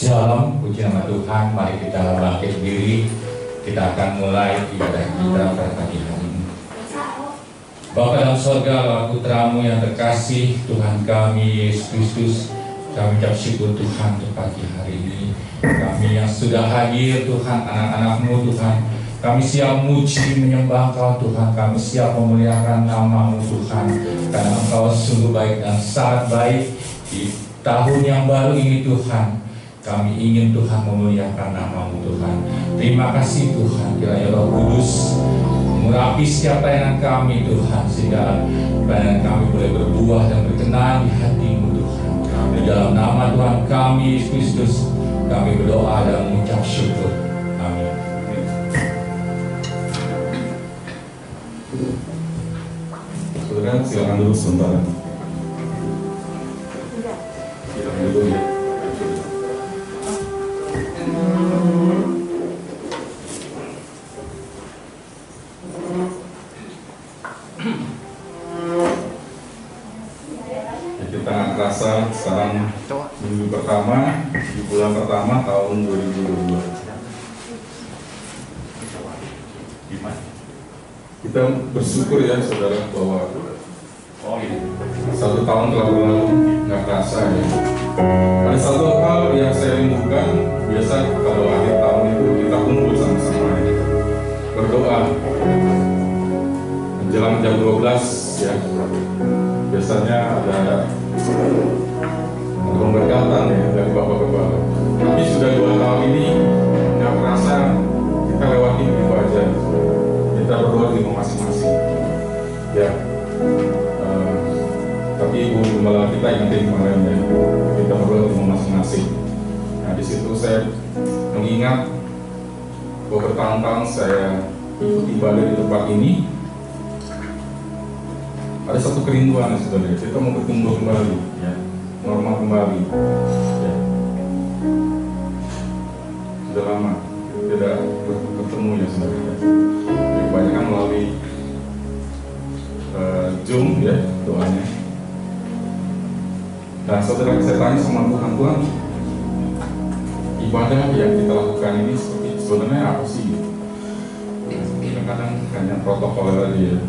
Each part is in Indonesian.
Shalom, puji nama Tuhan. Mari kita bangkit diri. Kita akan mulai ibadah kita pada pagi hari ini. Bapa dalam sorga, Bapa Putramu yang terkasih, Tuhan kami Yesus Kristus, kami ucap syukur Tuhan untuk pagi hari ini. Kami yang sudah hadir Tuhan, anak-anak-Mu Tuhan, kami siap muji menyembah Kau Tuhan. Kami siap memuliakan nama-Mu Tuhan, karena Engkau sungguh baik dan sangat baik. Di tahun yang baru ini Tuhan, kami ingin Tuhan memuliakan nama-Mu Tuhan. Terima kasih Tuhan, kiranya Roh Kudus mengurapi setiap pelayanan kami Tuhan, sehingga pelayanan kami boleh berbuah dan berkenan di hati-Mu Tuhan. Di dalam nama Tuhan kami Yesus Kristus, kami berdoa dan mengucap syukur. Amin. Saudara, silakan dulu sebentar. Silakan dulu ya. Kita nggak kerasa sekarang minggu pertama di bulan pertama tahun 2022. Kita bersyukur ya saudara bahwa satu tahun telah berlalu, nggak kerasa ya. Ada satu hal yang saya rindukan, biasa kalau akhir tahun itu kita kumpul sama-sama ya, berdoa menjelang jam 12 ya. Biasanya ada pemberkatan ya dari bapak-bapak. Tapi sudah 2 tahun ini nggak kerasa kita lewati begitu aja. Kita berdoa di rumah masing-masing ya. Tapi Ibu Gembala kita ingetin kemarin ya, kita berdoa di rumah masing-masing. Nah di situ saya mengingat bahwa bertahun-tahun saya ikut ibadah di tempat ini. Ada satu kerinduan ya saudara, kita mau bertumbuh kembali ya, normal kembali ya. Sudah lama tidak bertemu ya saudara ya. Kebanyakan melalui Zoom ya doanya. Nah saudara, saya tanya sama Tuhan, ibadah yang kita lakukan ini sebenarnya apa sih? Kadang-kadang hanya protokol aja ya,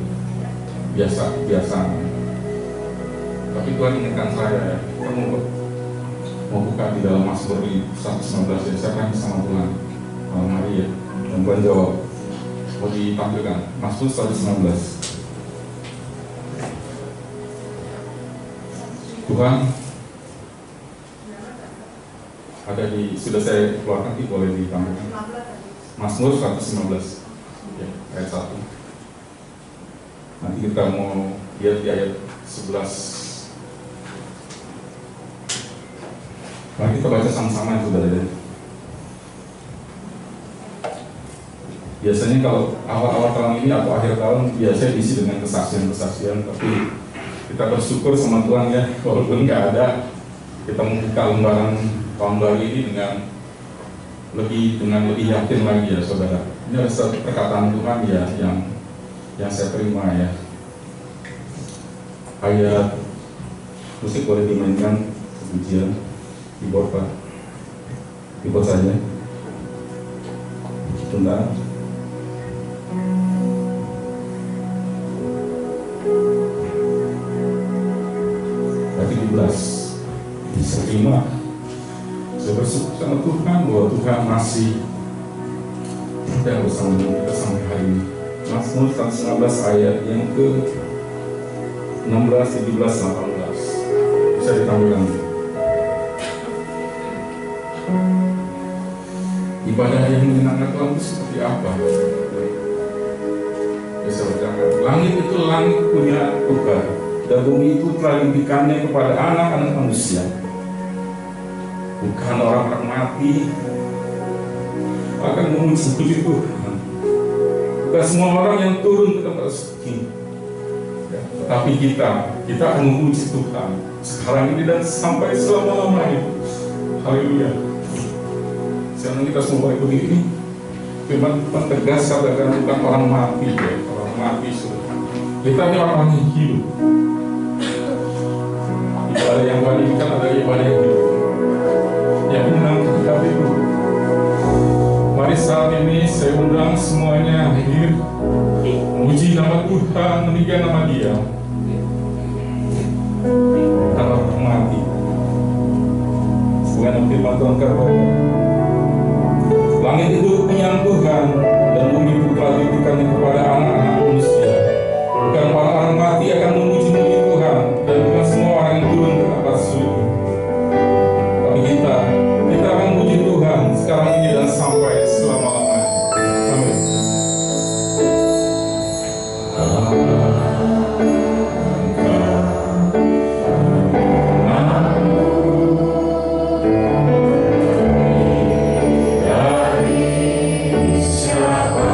biasa. Tapi Tuhan ingatkan saya ya, kita mau buka di dalam Mazmur 119 ya. Saya tanya sama Tuhan malam hari ya, dan Tuhan jawab, mau ditampilkan Mazmur 119. Tuhan ada di, sudah saya keluarkan, boleh ditampilkan Mazmur 119 ya, ayat 1. Nanti kita mau lihat di ayat 11. Mari kita baca sama-sama ya saudara. Biasanya kalau awal-awal tahun ini atau akhir tahun biasanya diisi dengan kesaksian-kesaksian, tapi kita bersyukur sama Tuhan ya, walaupun nggak ada, kita membuka lembaran tahun baru ini dengan lebih yakin lagi ya saudara. Ini ada satu perkataan Tuhan ya yang saya terima ya. Ayat musik boleh dimainkan, pujian keyboard Pak, keyboard saja sebentar. Ayat 17 bisa terima. Saya bersyukur sama Tuhan bahwa Tuhan masih ada bersama kita sampai hari ini. Mazmur 119 ayat yang ke 16, 17, 18 bisa ditampilkan. Ibadah yang menyenangkan Tuhan itu seperti apa? Bisa berkata, langit itu langit punya Tuhan, dan bumi itu telah diberikannya kepada anak-anak manusia. Bukan orang-orang mati akan memuji Tuhan. Bukan semua orang yang turun ke tempat suci ya, tetapi kita akan memuji Tuhan sekarang ini dan sampai selama-lamanya. Haleluya. Sekarang kita semua baik begini, firman Tuhan tegas katakan bukan orang mati ya, orang mati sudah. Kita ini orang yang hidup. Ibadah yang paling kan adalah ibadah yang hidup, yang menang kita ini saya undang semuanya hadir, memuji nama Tuhan, meninggikan nama Dia. Karena mati. Sebagaimana firman Tuhan kata, langit itu punya Tuhan dan bumi itu telah diberikannya kepada anak-anak manusia. Bukan para orang mati akan memuji-muji Tuhan, dan bukan semua orang yang turun ke atas surga. Tapi kita akan memuji Tuhan sekarang ini dan sampai selama-lamanya. Amin. Dari siapa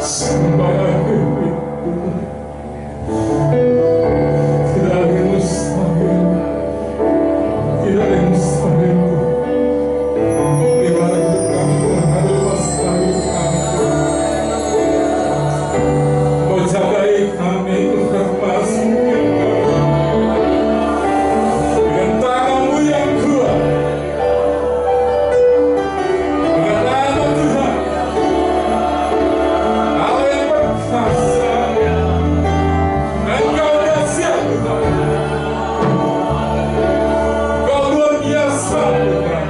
sampai akhir hidup. Tidak ada yang mustahil, tidak ada yang mustahil. Di mana hidup kami Tuhan ada mustahil kami Tuhan. Kau jagai kami Tuhan masih dengan tangan-Mu yang kuat, dengan nama Tuhan Allah yang perkasa. Engkau dahsyat Tuhan, Kau luar biasa Tuhan.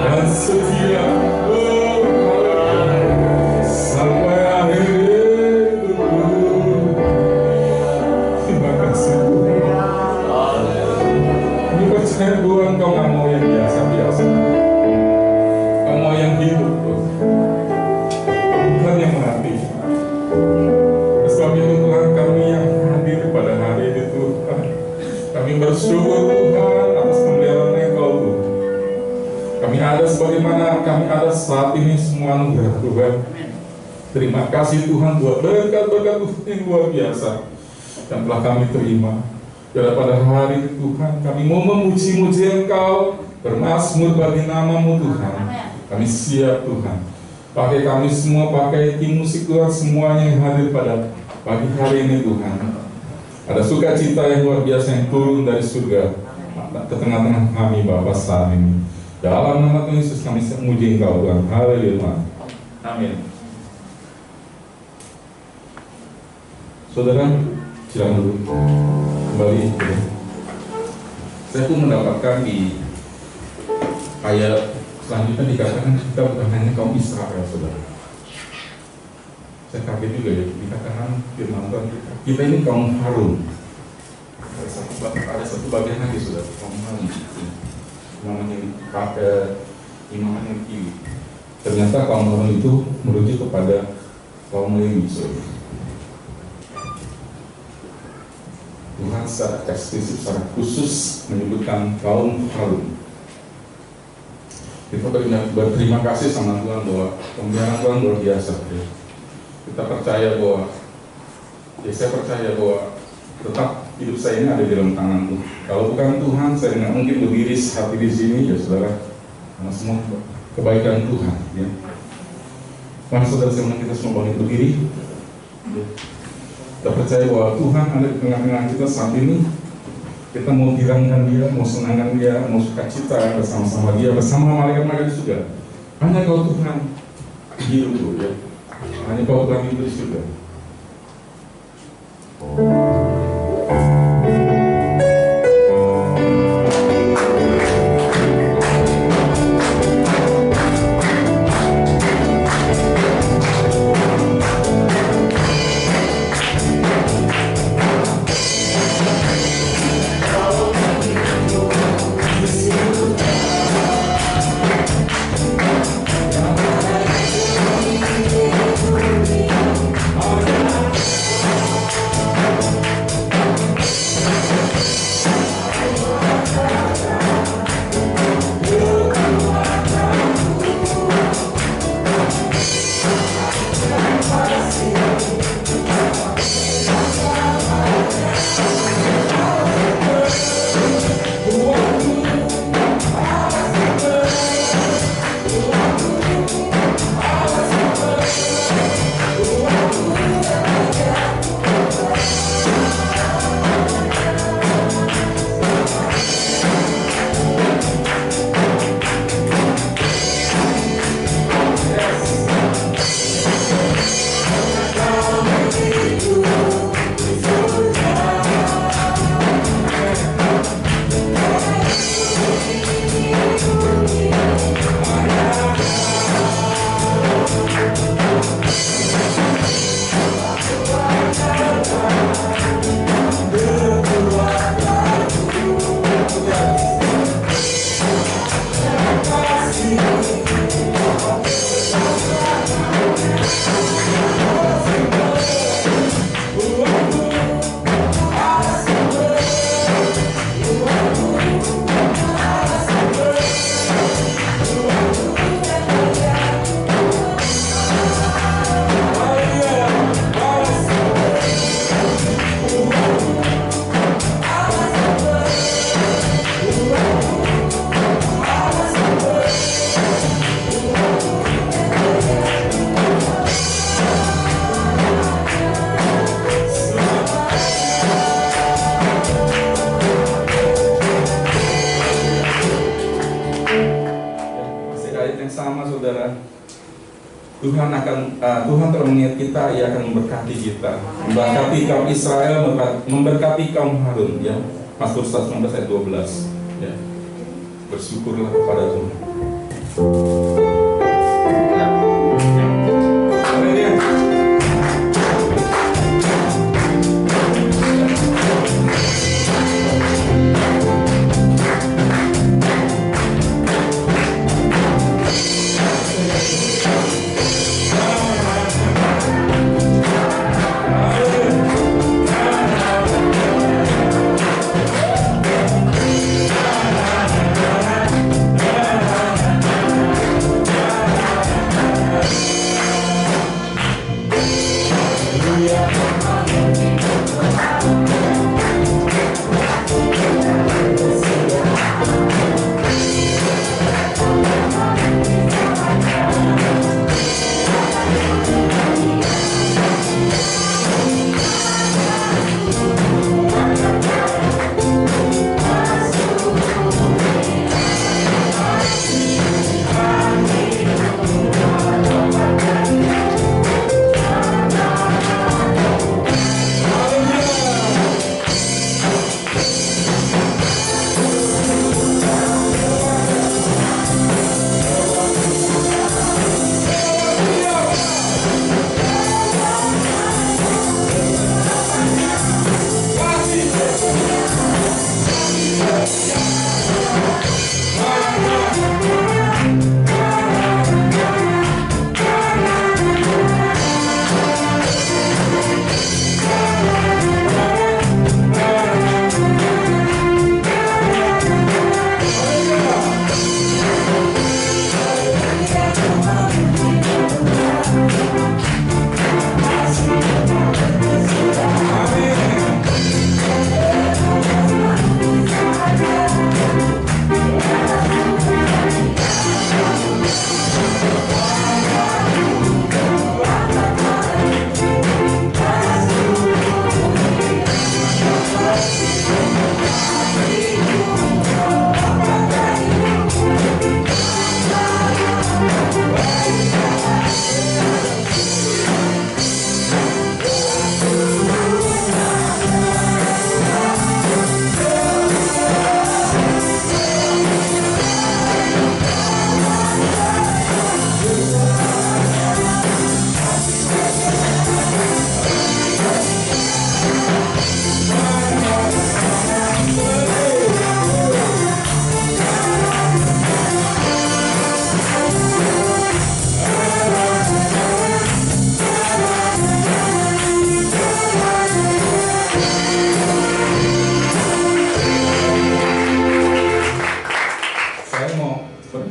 Dan setia, oh sampai akhir hidupku. Terima kasih Tuhan. Kami percaya Tuhan, Kau nggak mau yang biasa-biasa. Kau mau yang hidup bukan yang mati. Sebab itu Tuhan, kami yang hadir pada hari ini Tuhan, kami bersyukur Tuhan atas pemeliharaan Engkau Tuhan. Kami ada sebagaimana kami ada saat ini, semua anugerah Tuhan. Terima kasih Tuhan buat berkat-berkat yang luar biasa yang telah kami terima. Dan pada hari ini Tuhan, kami mau memuji-muji Engkau, bermazmur bagi nama-Mu Tuhan. Kami siap Tuhan. Pakai kami semua, pakai tim musik Tuhan, semuanya yang hadir pada pagi hari ini Tuhan. Ada sukacita yang luar biasa yang turun dari surga ke tengah-tengah kami Bapa saat ini. Dalam nama Tuhan Yesus kami memuji Engkau Tuhan. Haleluya. Amin. Saudara, silakan dulu kembali. Saya pun mendapatkan di ayat selanjutnya dikatakan kita bukan hanya kaum Israel, saudara. Saya kaget juga ya, dikatakan firman Tuhan kita ini kaum Harun. Ada satu bagian lagi saudara, kaum Harun. Namanya pakai imaman yang kiri. Ternyata kaum Harun itu merujuk kepada kaum Lewi, saudara. Tuhan secara eksklusif, secara khusus menyebutkan kaum Harun. Kita berterima kasih sama Tuhan bahwa pemeliharaan Tuhan luar biasa. Ya. Kita percaya bahwa, saya percaya bahwa tetap hidup saya ini ada di dalam tangan Tuhan. Kalau bukan Tuhan, saya tidak mungkin berdiri seperti di sini, ya saudara. Karena semua kebaikan Tuhan. Ya. Mari saudara, saya kita semua bangkit berdiri. Ya. Kita percaya bahwa Tuhan ada di tengah-tengah kita saat ini. Kita mau tirangkan Dia, mau senangkan Dia, mau sukacita bersama-sama Dia, bersama malaikat-malaikat di surga. Hanya Kau Tuhan hidup ya. Hanya Kau Tuhan hidup di surga. Tuhan telah mengingat kita, Ia akan memberkati kita, memberkati kaum Israel, memberkati kaum Harun. Ya, Mazmur 119 ayat 12. Ya, bersyukurlah kepada Tuhan.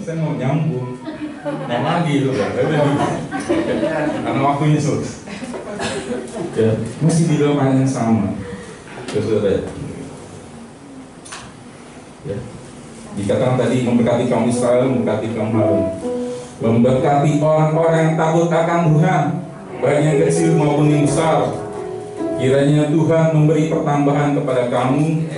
Saya mau nyambung, mau lagi itu kan, karena waktunya sudah. Ya, masih di dalam ayat yang sama, saudara. Ya, dikatakan tadi memberkati kaum Israel, memberkati kaum Harun, memberkati orang-orang yang takut akan Tuhan, baik yang kecil maupun yang besar. Kiranya Tuhan memberi pertambahan kepada kamu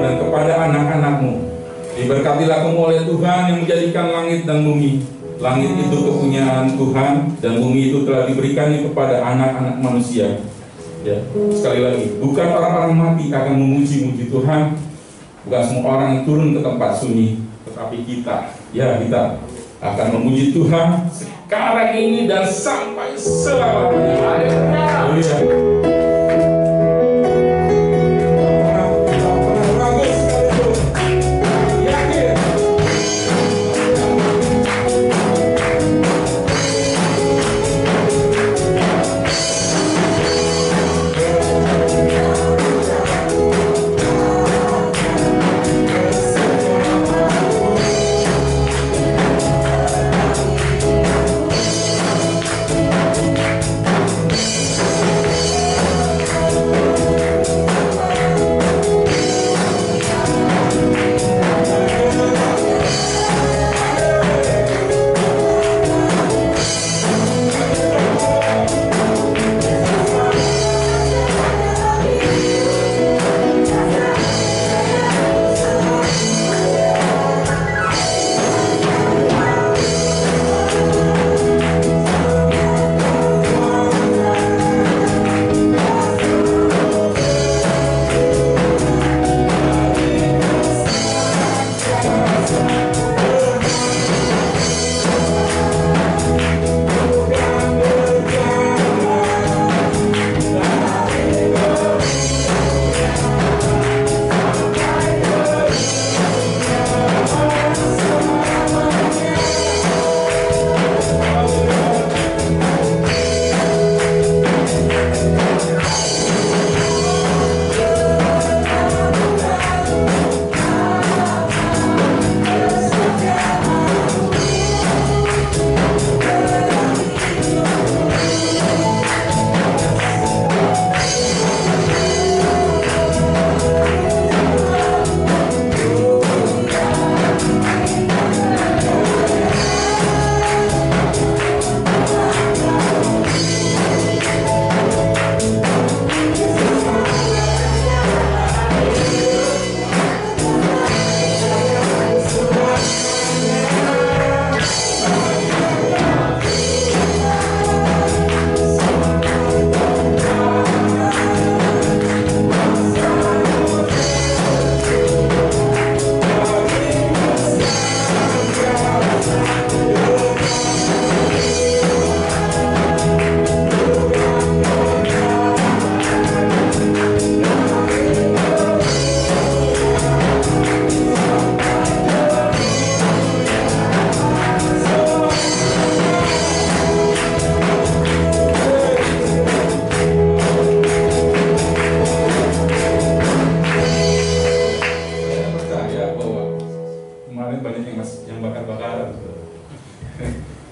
dan kepada anak-anakmu. Diberkatilah kamu oleh Tuhan yang menjadikan langit dan bumi. Langit itu kepunyaan Tuhan dan bumi itu telah diberikannya kepada anak-anak manusia. Ya, sekali lagi, bukan orang-orang mati akan memuji-muji Tuhan, bukan semua orang yang turun ke tempat sunyi, tetapi kita akan memuji Tuhan sekarang ini dan sampai selamanya. Haleluya.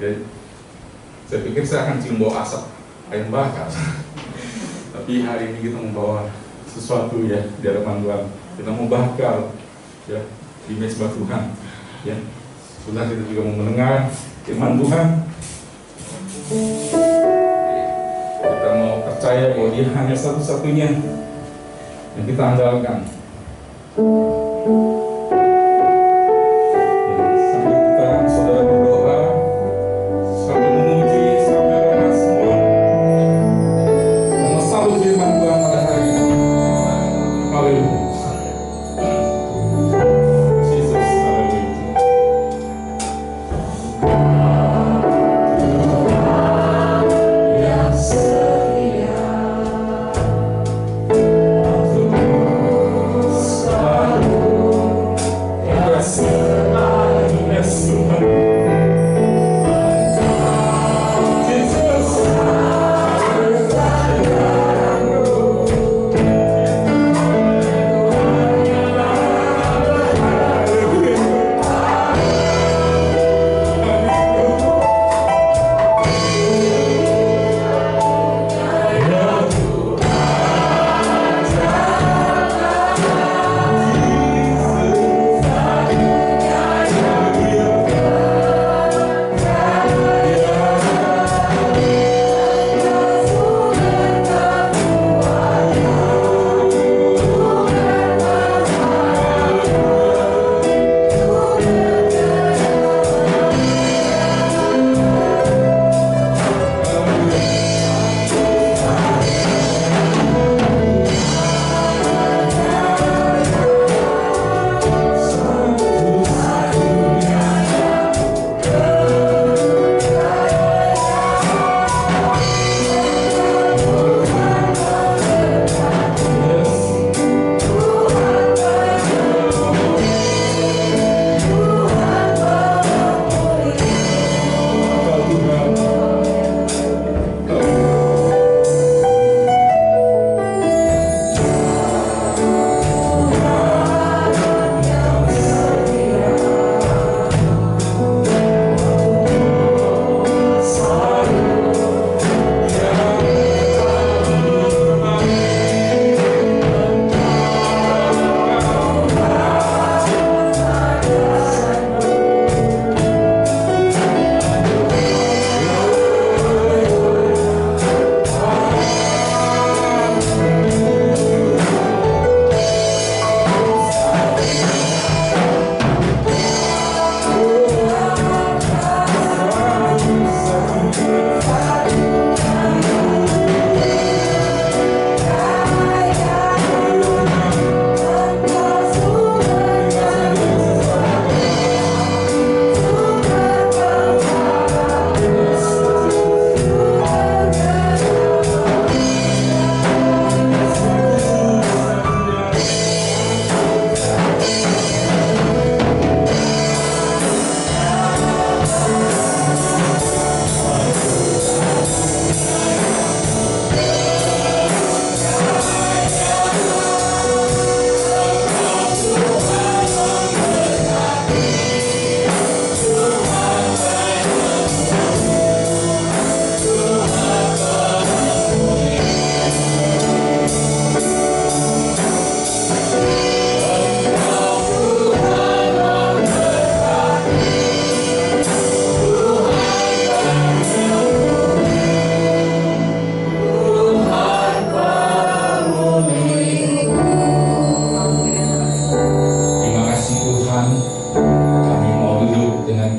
Jadi, saya pikir saya akan cium bau asap ayam bakar. Tapi hari ini kita membawa sesuatu ya di hadapan Tuhan. Kita mau bakar ya di mezbah Tuhan. Ya, sudah kita juga mau mendengar firman Tuhan. Kita mau percaya bahwa Dia hanya satu-satunya yang kita andalkan.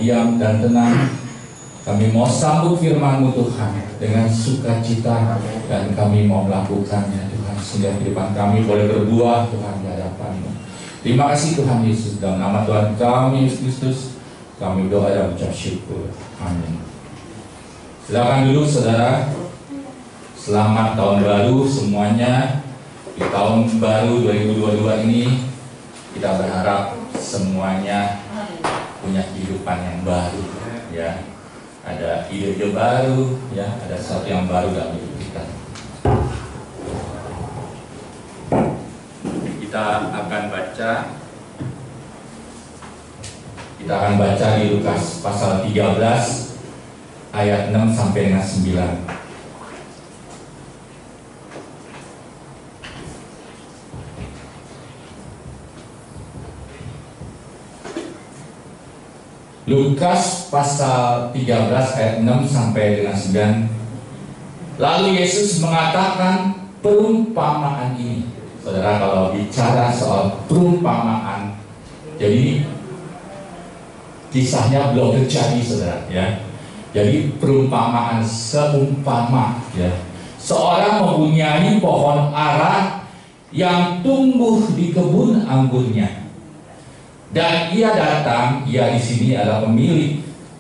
diam dan tenang. Kami mau sambut firman-Mu Tuhan dengan sukacita, dan kami mau melakukannya Tuhan, sehingga kehidupan kami boleh berbuah Tuhan di hadapan-Mu. Terima kasih Tuhan Yesus, dalam nama Tuhan kami Yesus Kristus kami doa dan ucap syukur. Amin. Silakan dulu saudara. Selamat tahun baru semuanya. Di tahun baru 2022 ini kita berharap semuanya punya kehidupan yang baru, ya. Ada ide-ide baru, ya, ada sesuatu yang baru dalam hidup kita. Kita akan baca di Lukas pasal 13 ayat 6 sampai dengan 9. Lukas pasal 13 ayat 6 sampai dengan 9. Lalu Yesus mengatakan perumpamaan ini. Saudara, kalau bicara soal perumpamaan, jadi kisahnya belum terjadi, saudara, ya. Jadi perumpamaan seumpama, ya. Seorang mempunyai pohon ara yang tumbuh di kebun anggurnya. Dan ia datang, ia di sini adalah pemilik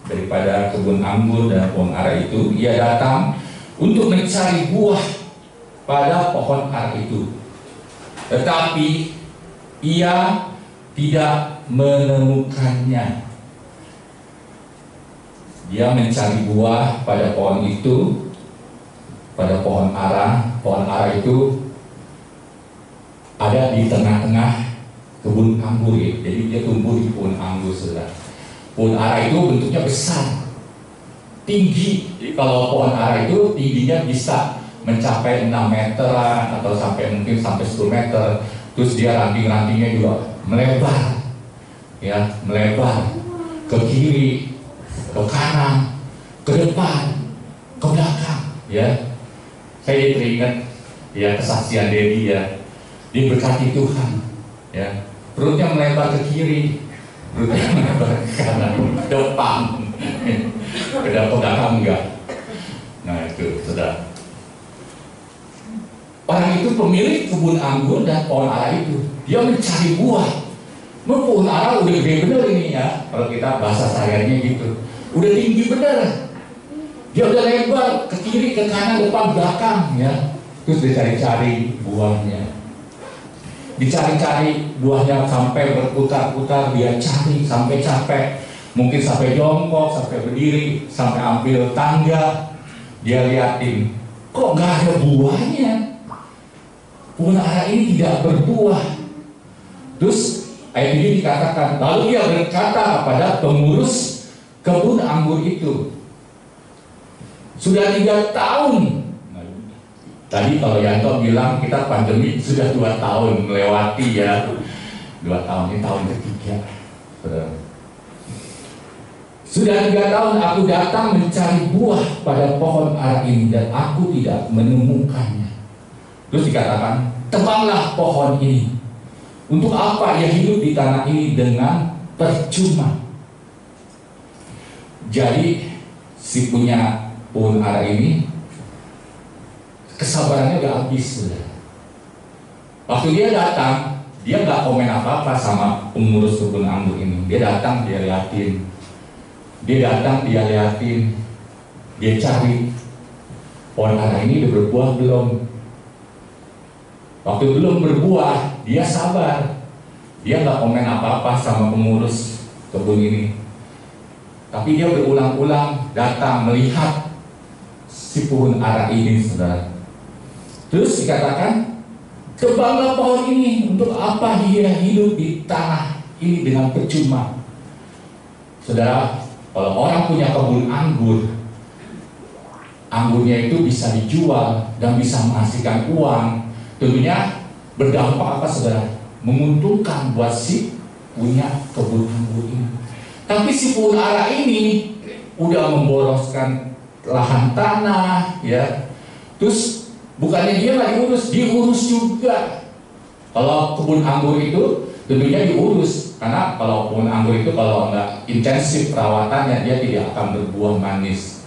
daripada kebun anggur dan pohon ara itu. Ia datang untuk mencari buah pada pohon ara itu. Tetapi ia tidak menemukannya. Dia mencari buah pada pohon itu, pada pohon ara. Pohon ara itu ada di tengah-tengah kebun anggur, ya. Jadi dia tumbuh di kebun anggur, saudara. Pohon ara itu bentuknya besar, tinggi. Jadi kalau pohon ara itu tingginya bisa mencapai 6 meteran atau mungkin sampai 10 meter. Terus dia ranting-rantingnya juga melebar, ya, melebar ke kiri, ke kanan, ke depan, ke belakang, ya. Saya teringat, ya, kesaksian Dedi, ya. Diberkati Tuhan, ya. Perutnya melebar ke kiri, perutnya melebar ke kanan, depan, ke belakang enggak. Nah itu, saudara. Orang itu pemilik kebun anggur dan pohon ara itu. Dia mencari buah. Pohon ara udah gede bener ini, ya. Kalau kita bahasa sayangnya gitu, udah tinggi bener. Dia udah lebar ke kiri, ke kanan, depan, belakang, ya. Terus dia cari-cari buahnya. Dicari-cari buahnya sampai berputar-putar, dia cari sampai capek, mungkin sampai jongkok, sampai berdiri, sampai ambil tangga, dia liatin, kok nggak ada buahnya? Pohon ara ini tidak berbuah. Terus ayat ini dikatakan, lalu dia berkata kepada pengurus kebun anggur itu, sudah 3 tahun. Tadi kalau Yanto bilang kita pandemi sudah 2 tahun melewati, ya. 2 tahun, ini tahun ketiga. Sudah 3 tahun aku datang mencari buah pada pohon ara ini dan aku tidak menemukannya. Terus dikatakan, tebanglah pohon ini. Untuk apa ia hidup di tanah ini dengan percuma? Jadi si punya pohon ara ini kesabarannya udah habis, sudah. Waktu dia datang, dia nggak komen apa-apa sama pengurus kebun anggur ini. Dia datang, dia liatin. Dia cari pohon ara ini udah berbuah belum. Waktu belum berbuah, dia sabar. Dia nggak komen apa-apa sama pengurus kebun ini. Tapi dia berulang-ulang datang melihat si pohon ara ini, saudara. Terus dikatakan, tebanglah pohon ini. Untuk apa dia hidup di tanah ini dengan percuma? Saudara, kalau orang punya kebun anggur, anggurnya itu bisa dijual dan bisa menghasilkan uang. Tentunya berdampak apa, saudara? Menguntungkan buat si punya kebun anggur ini. Tapi si pohon ara ini udah memboroskan lahan tanah, ya. Terus bukannya dia nggak diurus juga. Kalau kebun anggur itu tentunya diurus, Karena kalau pohon anggur itu kalau nggak intensif perawatannya dia tidak akan berbuah manis.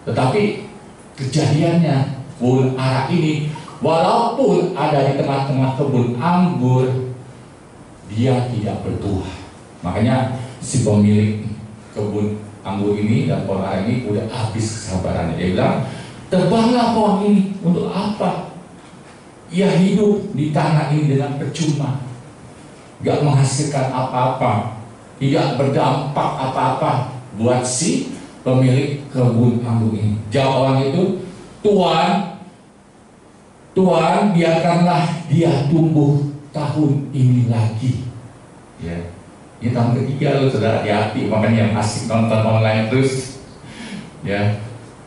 Tetapi kejadiannya pohon ara ini walaupun ada di tengah-tengah kebun anggur, dia tidak berbuah. Makanya si pemilik kebun anggur ini dan pohon ara ini udah habis kesabarannya. Dia bilang, tebanglah pohon ini, untuk apa? Ia hidup di tanah ini dengan percuma, gak menghasilkan apa-apa, tidak berdampak apa-apa buat si pemilik kebun anggur ini. Jawab orang itu, Tuhan biarkanlah dia tumbuh tahun ini lagi. Ya, ini tahun ketiga lo sudah hati-hati. Makanya yang asik nonton online terus, ya,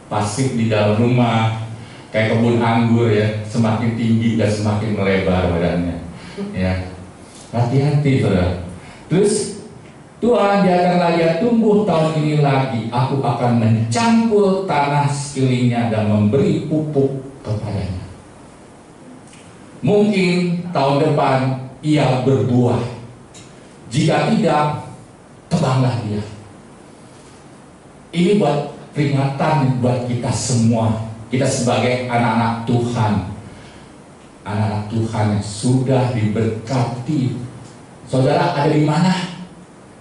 pasif di dalam rumah kayak kebun anggur ya, semakin tinggi dan semakin melebar badannya. Ya, hati-hati saudara. Terus Tuhan biarkanlah dia tumbuh tahun ini lagi. Aku akan mencampur tanah sekelilingnya dan memberi pupuk kepadanya. Mungkin tahun depan ia berbuah. Jika tidak, tebanglah dia. Ini buat peringatan buat kita semua. Kita sebagai anak-anak Tuhan, anak-anak Tuhan yang sudah diberkati. Saudara ada di mana?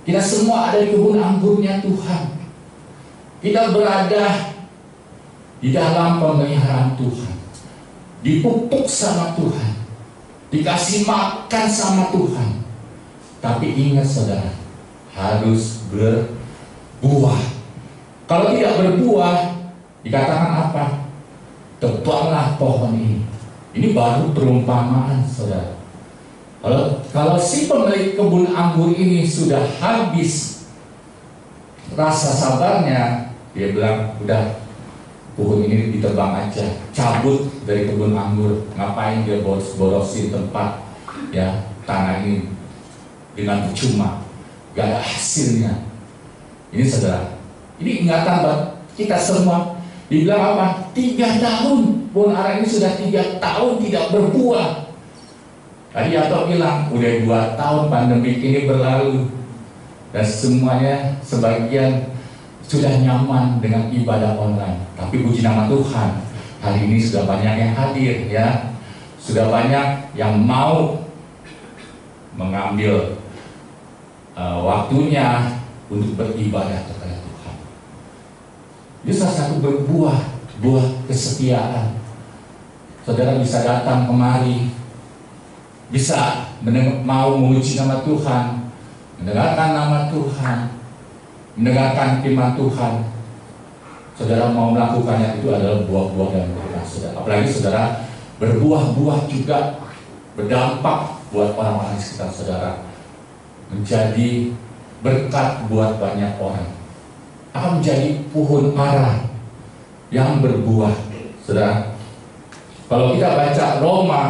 Kita semua ada di kebun anggurnya Tuhan. Kita berada di dalam pemeliharaan Tuhan, dipupuk sama Tuhan, dikasih makan sama Tuhan. Tapi ingat saudara, harus berbuah. Kalau tidak berbuah, dikatakan apa? Tebanglah pohon ini. Ini baru perumpamaan saudara. Kalau si pemilik kebun anggur ini sudah habis rasa sabarnya, dia bilang, udah, pohon ini ditebang aja, cabut dari kebun anggur. Ngapain dia boros-borosin tempat ya tanah ini dengan percuma, gak ada hasilnya. Ini saudara, ini ingatan buat kita semua. Dibilang apa? 3 tahun pohon ara ini sudah 3 tahun tidak berbuah. Tadi Yato bilang udah 2 tahun pandemi ini berlalu dan semuanya sebagian sudah nyaman dengan ibadah online. Tapi puji nama Tuhan, hari ini sudah banyak yang hadir ya, sudah banyak yang mau mengambil waktunya untuk beribadah kepada Tuhan. Itu salah satu berbuah, buah kesetiaan. Saudara bisa datang kemari, bisa mau memuji nama Tuhan, mendengarkan nama Tuhan, mendengarkan firman Tuhan. Saudara mau melakukannya, itu adalah buah-buah dan berkat saudara. Apalagi saudara berbuah-buah juga berdampak buat orang-orang di sekitar saudara, menjadi berkat buat banyak orang, akan menjadi pohon ara yang berbuah. Saudara, kalau kita baca Roma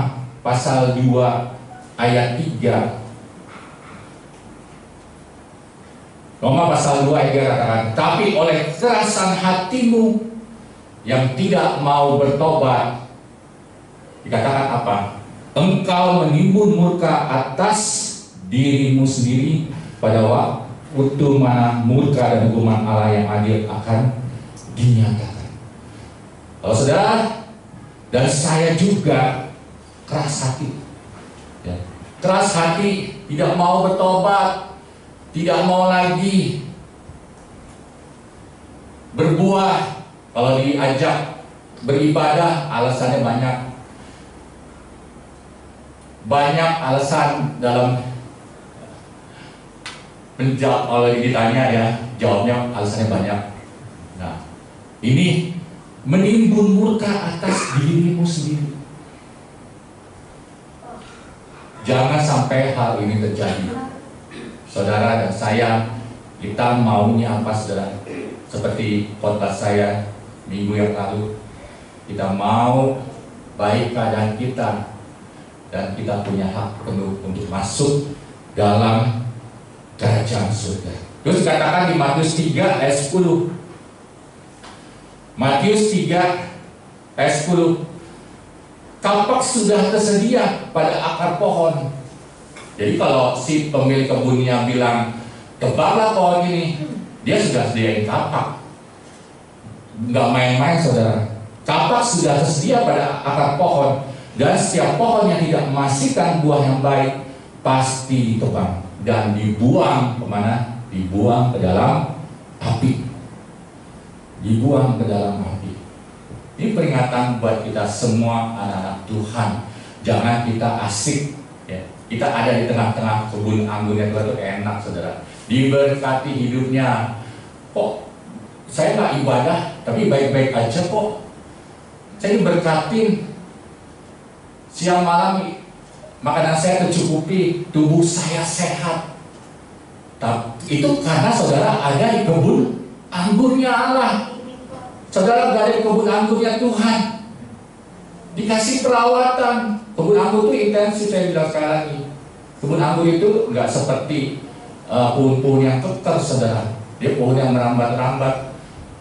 pasal 2 ayat 3, Roma pasal 2 ayat 3 katakan, tapi oleh kerasan hatimu yang tidak mau bertobat, dikatakan apa? Engkau menimbun murka atas dirimu sendiri pada waktu mana murka dan hukuman Allah yang adil akan dinyatakan. Kalau saudara dan saya juga keras hati, ya. Keras hati, tidak mau bertobat, tidak mau lagi berbuah. Kalau diajak beribadah, alasannya banyak alasan dalam menjawab. Kalau ditanya ya, jawabnya alasannya banyak. Nah, ini menimbun murka atas dirimu sendiri. Jangan sampai hal ini terjadi. Saudara dan saya, kita maunya apa saudara? Seperti khotbah saya minggu yang lalu, kita mau baik keadaan kita dan kita punya hak penuh untuk masuk dalam kerajaan surga. Terus katakan di Matius 3 ayat 10. Matius 3 ayat 10. Kapak sudah tersedia pada akar pohon. Jadi kalau si pemilik kebunnya bilang tebaklah pohon ini, dia sudah sediain kapak. Nggak main-main saudara. Kapak sudah tersedia pada akar pohon, dan setiap pohon yang tidak menghasilkan buah yang baik pasti ditebang dan dibuang kemana? Dibuang ke dalam api. Dibuang ke dalam api. Ini peringatan buat kita semua anak-anak Tuhan. Jangan kita asik, ya. Kita ada di tengah-tengah kebun anggurnya Tuhan itu enak saudara. Diberkati hidupnya. Kok saya nggak ibadah tapi baik-baik aja kok. Saya diberkatin siang malam, makanan saya tercukupi, tubuh saya sehat. Itu karena saudara ada di kebun anggurnya Allah. Saudara berada di kebun anggurnya Tuhan. Dikasih perawatan. Kebun anggur itu intensif, saya bilang sekali lagi. Kebun anggur itu nggak seperti pohon-pohon yang kekar saudara. Dia pohon yang merambat-rambat,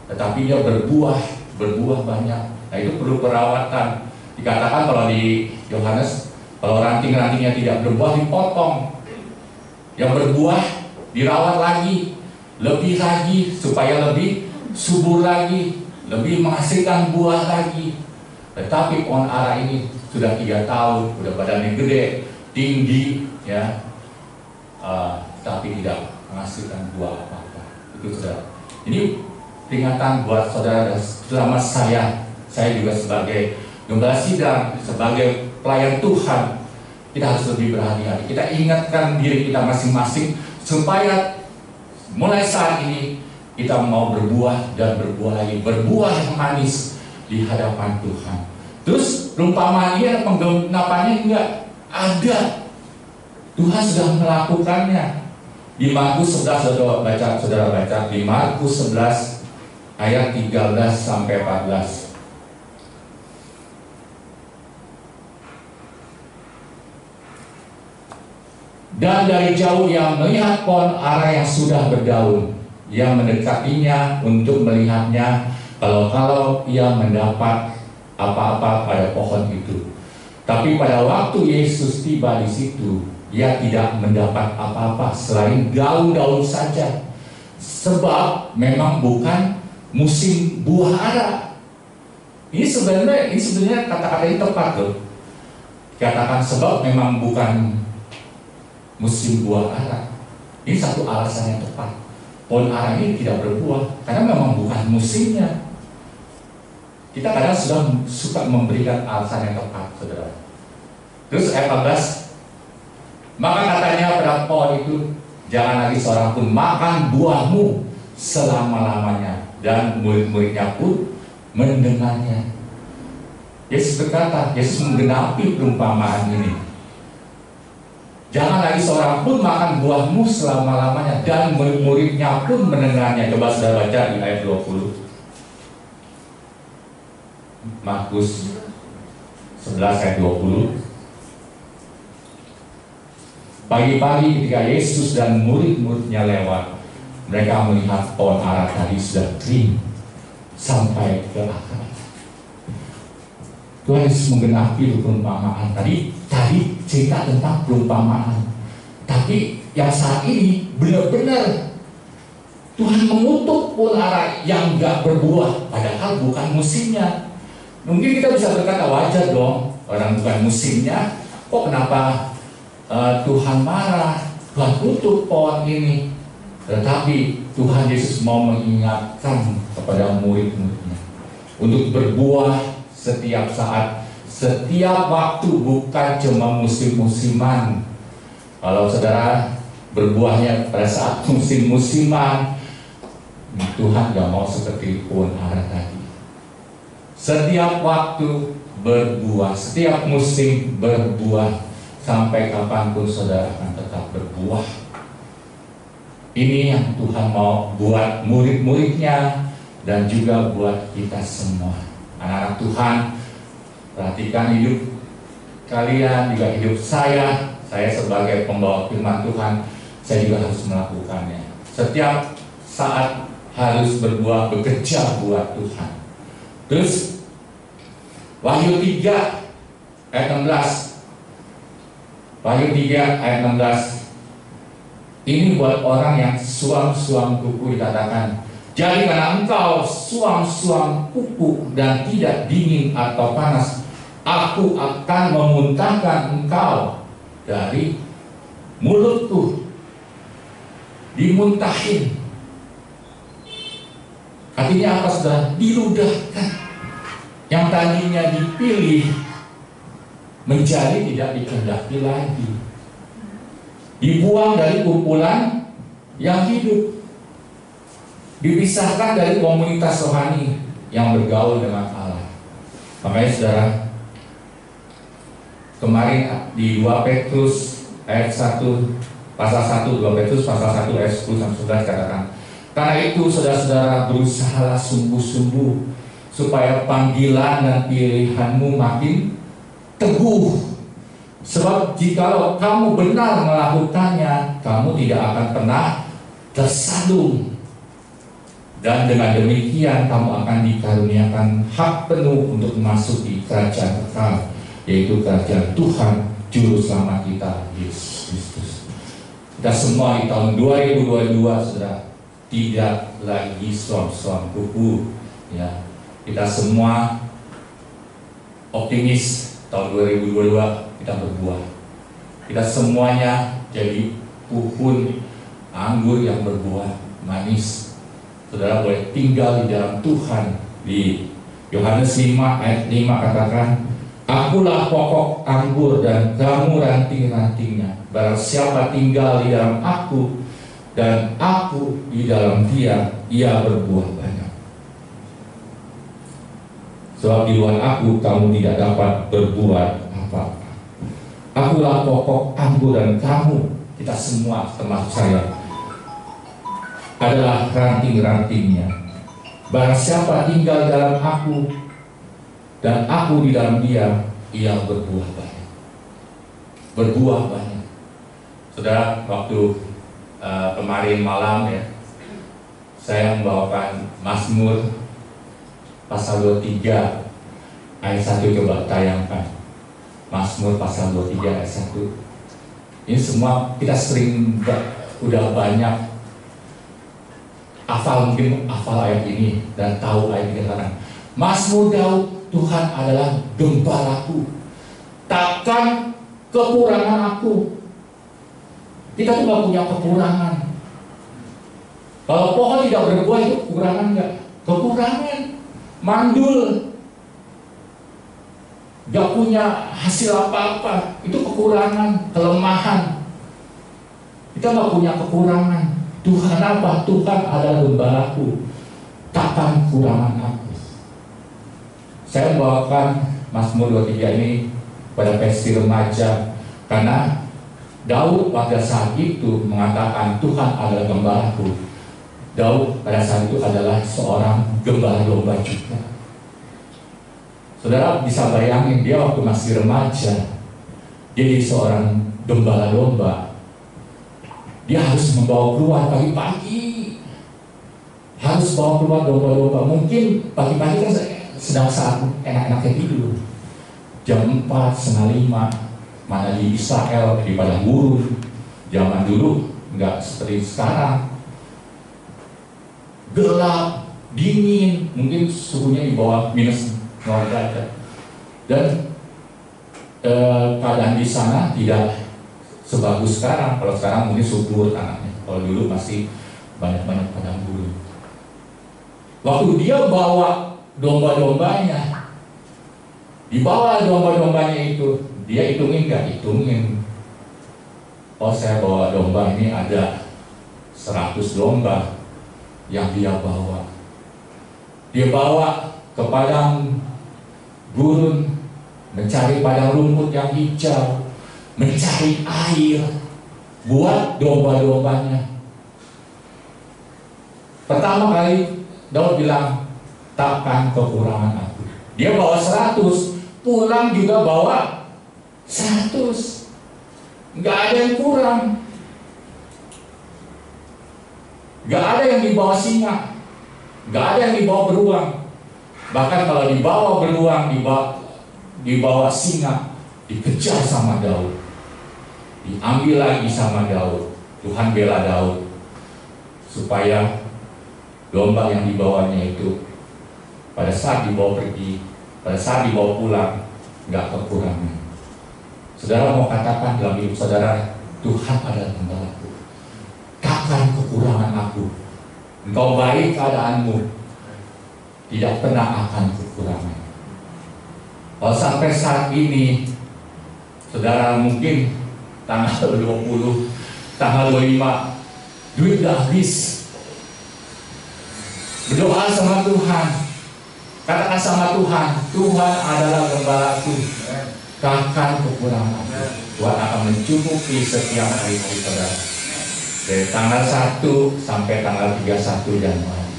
tetapi dia berbuah banyak. Nah itu perlu perawatan. Dikatakan kalau di Yohanes, kalau ranting-rantingnya tidak berbuah dipotong. Yang berbuah dirawat lagi, lebih lagi supaya lebih subur lagi, lebih menghasilkan buah lagi. Tetapi pohon ara ini sudah 3 tahun, sudah badannya gede, tinggi, ya, tapi tidak menghasilkan buah apa-apa. Itu saudara. Ini peringatan buat saudara dan terutama saya juga sebagai gembala sidang, sebagai pelayan Tuhan, kita harus lebih berhati-hati. Kita ingatkan diri kita masing-masing supaya mulai saat ini kita mau berbuah dan berbuah lagi, berbuah yang manis di hadapan Tuhan. Terus perumpamaan penggenapannya enggak ada. Tuhan sudah melakukannya. Di Markus 11 saudara baca di Markus 11 ayat 13 sampai 14. Dan dari jauh ia melihat pohon ara yang sudah berdaun. Ia mendekatinya untuk melihatnya, kalau ia mendapat apa-apa pada pohon itu. Tapi pada waktu Yesus tiba di situ, ia tidak mendapat apa-apa selain daun-daun saja. Sebab memang bukan musim buah ara. Ini sebenarnya kata-kata ini tepat loh. Katakan sebab memang bukan musim buah ara. Ini satu alasan yang tepat. Pohon ara ini tidak berbuah karena memang bukan musimnya. Kita kadang suka memberikan alasan yang tepat, saudara. Terus ayat 14, maka katanya pada pohon itu, jangan lagi seorang pun makan buahmu selama-lamanya. Dan murid-muridnya pun mendengarnya. Yesus berkata, Yesus menggenapi perumpamaan ini. Jangan lagi seorang pun makan buahmu selama-lamanya. Dan murid-muridnya pun mendengarnya. Coba saudara baca di ayat 20. Markus 11 ayat 20. Pagi-pagi ketika Yesus dan murid-muridnya lewat, mereka melihat pohon ara tadi sudah kering sampai ke akar. Tuhan Yesus menggenapi perumpamaan. Tadi cerita tentang perumpamaan. Tapi yang saat ini benar-benar Tuhan mengutuk pohon ara yang gak berbuah, padahal bukan musimnya. Mungkin kita bisa berkata wajar dong, orang bukan musimnya, kok kenapa Tuhan marah, Tuhan kutuk pohon ini. Tetapi Tuhan Yesus mau mengingatkan kepada murid-muridnya untuk berbuah setiap saat, setiap waktu, bukan cuma musim-musiman. Kalau saudara berbuahnya pada saat musim-musiman, Tuhan gak mau seperti pohon ara tadi. Setiap waktu berbuah, setiap musim berbuah, sampai kapanpun saudara akan tetap berbuah. Ini yang Tuhan mau buat murid-muridnya dan juga buat kita semua. Anak-anak Tuhan, perhatikan hidup kalian, juga hidup saya sebagai pembawa firman Tuhan, saya juga harus melakukannya. Setiap saat harus berbuah, bekerja buat Tuhan. Terus Wahyu 3 ayat 16, Wahyu 3 ayat 16. Ini buat orang yang suam-suam kuku dikatakan, jadi karena engkau suam-suam kuku dan tidak dingin atau panas, aku akan memuntahkan engkau dari mulutku. Dimuntahin. Artinya apa, saudara? Diludahkan. Yang tadinya dipilih menjadi tidak dikehendaki lagi. Dibuang dari kumpulan yang hidup. Dipisahkan dari komunitas rohani yang bergaul dengan Allah. Makanya saudara, kemarin di 2 Petrus ayat 1 pasal 1, 2 Petrus pasal 1 ayat 10 sampai 11 katakan, karena itu saudara-saudara berusahalah sungguh-sungguh supaya panggilan dan pilihanmu makin teguh. Sebab jikalau kamu benar melakukannya, kamu tidak akan pernah tersandung. Dan dengan demikian kamu akan dikaruniakan hak penuh untuk memasuki kerajaan kekal, yaitu kerajaan Tuhan Juru Selamat kita, Yesus Kristus. Kita semua di tahun 2022, saudara, tidak lagi suam-suam kuku. Ya, kita semua optimis tahun 2022 kita berbuah. Kita semuanya jadi pohon anggur yang berbuah manis. Saudara boleh tinggal di dalam Tuhan. Di Yohanes 5 ayat 5 katakan, akulah pokok anggur dan kamu ranting-rantingnya. Barang siapa tinggal di dalam aku dan aku di dalam dia, ia berbuah banyak. Sebab di luar aku kamu tidak dapat berbuat apa-apa. Akulah pokok anggur dan kamu, kita semua termasuk saya, adalah ranting-rantingnya. Barang siapa tinggal dalam aku dan aku di dalam dia, ia berbuah banyak. Berbuah banyak. Saudara, waktu kemarin malam ya, saya membawakan Mazmur pasal 23 ayat 1, coba tayangkan. Mazmur pasal 23 ayat 1. Ini semua kita sering udah banyak mungkin hafal ayat ini dan tahu ayat ini kan. Mazmur Daud, Tuhan adalah gembalaku, takkan kekurangan aku. Kita tuh gak punya kekurangan. Kalau pohon tidak berbuah itu kekurangan nggak? Kekurangan. Mandul, gak punya hasil apa-apa, itu kekurangan, kelemahan. Kita gak punya kekurangan. Tuhan apa? Tuhan adalah gembalaku, takkan kurangan aku. Saya membawakan Mazmur 23 ini pada versi remaja karena Daud pada saat itu mengatakan Tuhan adalah gembalaku. Daud pada saat itu adalah seorang gembala domba juga. Saudara bisa bayangin dia waktu masih remaja, jadi seorang gembala domba. Dia harus membawa keluar pagi-pagi, harus bawa keluar domba-domba. Mungkin pagi-pagi kan sedang saat enak-enaknya tidur, jam 4, setengah 5, mana di Israel, di padang gurun. Zaman dulu nggak seperti sekarang, gelap, dingin, mungkin suhunya di bawah minus 0 derajat. Dan keadaan di sana tidak sebagus sekarang. Kalau sekarang mungkin subur tanahnya, kalau dulu masih banyak-banyak padang gurun. Waktu dia bawa domba-dombanya, dibawa domba-dombanya itu, dia hitungin nggak? Hitungin. Oh, saya bawa domba ini ada 100 domba yang dia bawa. Dia bawa ke padang gurun, mencari padang rumput yang hijau, mencari air buat domba-dombanya. Pertama kali Daud bilang, takkan kekurangan aku. Dia bawa 100, pulang juga bawa 100. Nggak ada yang kurang. Nggak ada yang dibawa singa, nggak ada yang dibawa beruang. Bahkan kalau dibawa beruang, dibawa singa, dikejar sama Daud. diambil lagi sama Daud. Tuhan bela Daud supaya domba yang dibawanya itu pada saat dibawa pergi, pada saat dibawa pulang, nggak kekurangan. Saudara mau katakan dalam hidup saudara, Tuhan adalah gembalaku, takkan kekurangan aku. Engkau baik keadaanmu, tidak pernah akan kekurangan. Kalau sampai saat ini, saudara mungkin tanggal 20, tanggal 25, duit udah habis. Berdoa sama Tuhan, katakan sama Tuhan, Tuhan adalah gembalaku, takkan kekurangan. Tuhan akan mencukupi setiap hari-hari saudara. Dari tanggal 1 sampai tanggal 31 Januari.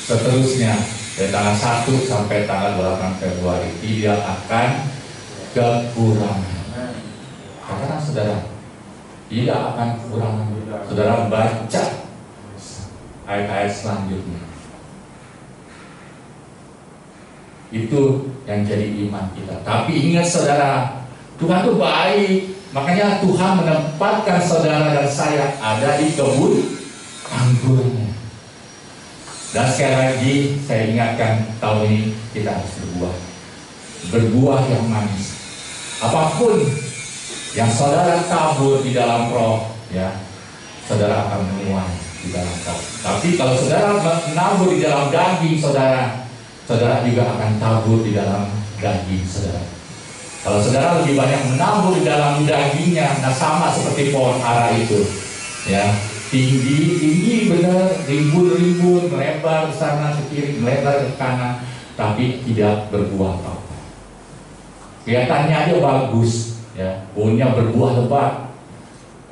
Seterusnya dari tanggal 1 sampai tanggal 8 Februari tidak akan kekurangan. Katakan saudara, tidak akan kekurangan. Saudara baca ayat-ayat selanjutnya. Itu yang jadi iman kita. Tapi ingat saudara, Tuhan itu baik. Makanya Tuhan menempatkan saudara dan saya ada di kebun anggurnya. Dan sekali lagi saya ingatkan, tahun ini kita harus berbuah. Berbuah yang manis. Apapun yang saudara tabur di dalam roh, ya, saudara akan menuai di dalam roh. Tapi kalau saudara menabur di dalam daging saudara, saudara juga akan tabur di dalam daging saudara. Kalau saudara lebih banyak menabur di dalam dagingnya, nah sama seperti pohon ara itu, ya, tinggi benar, rimbun, melebar ke sana ke kiri, melebar ke kanan, tapi tidak berbuah apa-apa. Kelihatannya aja bagus, ya, pohonnya berbuah lebat,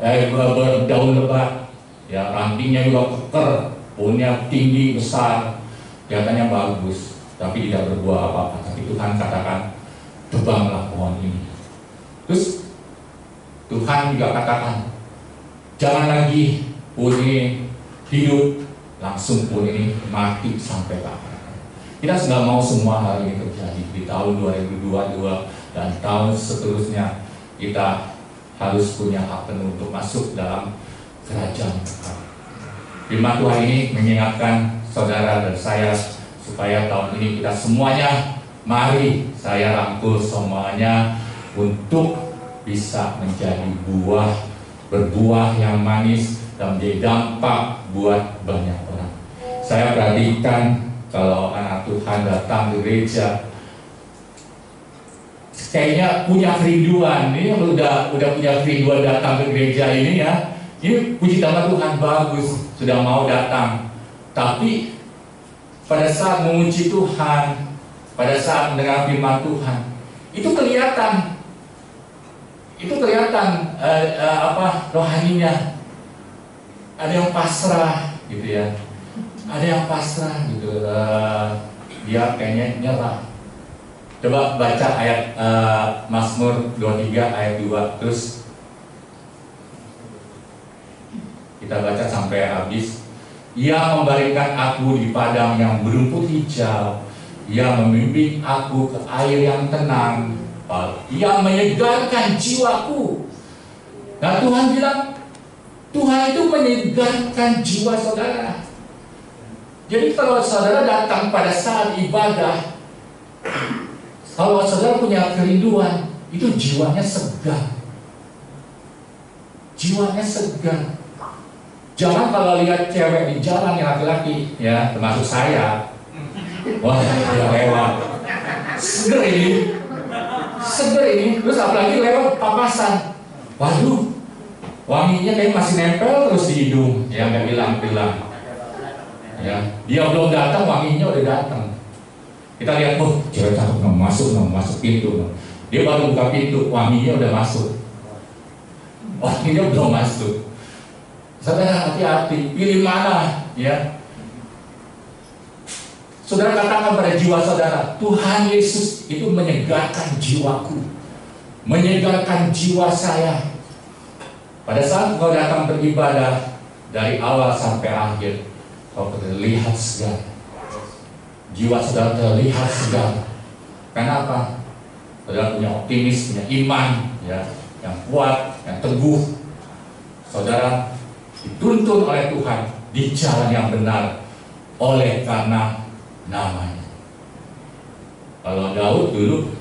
berdaun lebat, ya, rantingnya juga keker, pohonnya tinggi besar, kelihatannya bagus, tapi tidak berbuah apa-apa. Tapi Tuhan katakan, tebanglah pohon ini. Terus Tuhan juga katakan, jangan lagi pohon ini hidup, langsung pohon ini mati sampai kapan. Kita nggak mau semua hal ini terjadi di tahun 2022 dan tahun seterusnya. Kita harus punya hak penuh untuk masuk dalam kerajaan Tuhan. Firman Tuhan ini mengingatkan saudara dan saya supaya tahun ini kita semuanya, mari saya rangkul semuanya untuk bisa menjadi berbuah yang manis dan menjadi dampak buat banyak orang. Saya perhatikan kalau anak Tuhan datang ke gereja, kayaknya punya kerinduan. Ini udah punya kerinduan datang ke gereja ini, ya. Ini puji nama Tuhan, bagus, sudah mau datang. Tapi pada saat memuji Tuhan, pada saat mendengar firman Tuhan, itu kelihatan rohaninya. Ada yang pasrah gitu, ya, ada yang pasrah gitu, dia kayaknya nyerah. Coba baca ayat Mazmur 23 ayat 2 terus kita baca sampai habis. Ia membaringkan aku di padang yang berumput hijau, Ia membimbing aku ke air yang tenang, Ia menyegarkan jiwaku. Nah, Tuhan bilang, Tuhan itu menyegarkan jiwa saudara. Jadi kalau saudara datang pada saat ibadah, kalau saudara punya kerinduan, itu jiwanya segar. Jiwanya segar. Jangan kalau lihat cewek di jalan yang laki-laki, ya, termasuk saya, wah, dia lewat, seger ini, terus apalagi lewat papasan, waduh, wanginya kayak masih nempel terus di hidung, ya, nggak bilang-bilang, ya, dia belum datang, wanginya udah datang. Kita lihat, oh, cewek cakep, masuk pintu, dia baru buka pintu, wanginya udah masuk, wanginya belum masuk. Saudara hati-hati, pilih mana, ya. Saudara katakan pada jiwa saudara, Tuhan Yesus itu menyegarkan jiwaku, menyegarkan jiwa saya. Pada saat kau datang beribadah, dari awal sampai akhir, kau terlihat segar. Jiwa saudara terlihat segar. Karena apa? Saudara punya optimis, punya iman, ya. yang kuat, yang teguh. Saudara dituntun oleh Tuhan di jalan yang benar oleh karena namanya. Kalau Daud dulu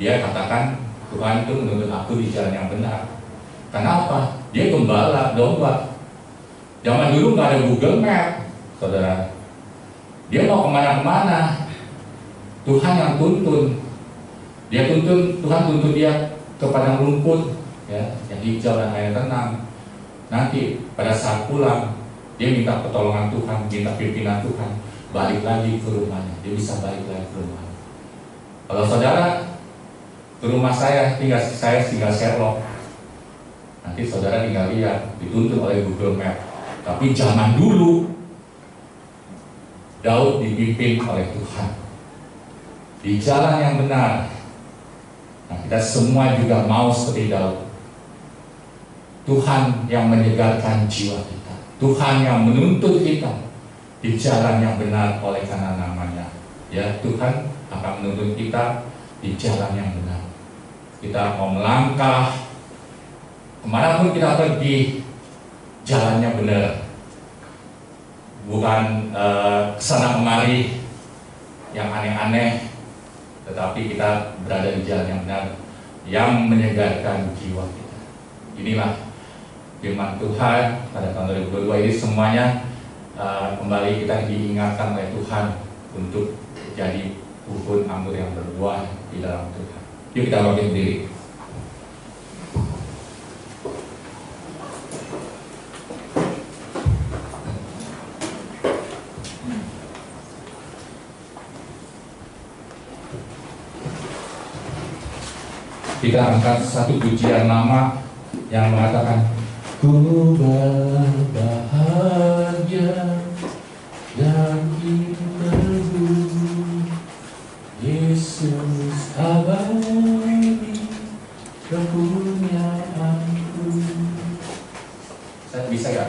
dia katakan Tuhan itu menuntun aku di jalan yang benar. Kenapa? Dia gembala domba. Zaman dulu nggak ada Google Map, saudara. Dia mau kemana-kemana, Tuhan yang tuntun. Tuhan tuntun dia ke padang rumput, ya, yang hijau dan air tenang. Nanti pada saat pulang, dia minta pertolongan Tuhan, minta pimpinan Tuhan, balik lagi ke rumahnya. Dia bisa balik lagi ke rumahnya. Kalau saudara ke rumah saya tinggal Sherlock, nanti saudara tinggal lihat, dituntun oleh Google Map. Tapi zaman dulu Daud dipimpin oleh Tuhan di jalan yang benar. Nah, kita semua juga mau seperti Daud. Tuhan yang menyegarkan jiwa kita, Tuhan yang menuntut kita di jalan yang benar oleh karena namanya. Ya, Tuhan akan menuntut kita di jalan yang benar. Kita mau melangkah kemanapun kita pergi, jalannya benar, bukan kesana kemari yang aneh-aneh, tetapi kita berada di jalan yang benar yang menyegarkan jiwa kita. Inilah firman Tuhan pada tahun 2022 ini. Semuanya kembali kita diingatkan oleh Tuhan untuk jadi pohon anggur yang berbuah di dalam Tuhan. Yuk kita bangkit berdiri. Kita angkat satu pujian lama yang mengatakan, ku berbahagia dan teguh, Yesus abadi kepunyaanku. Saya bisa gak?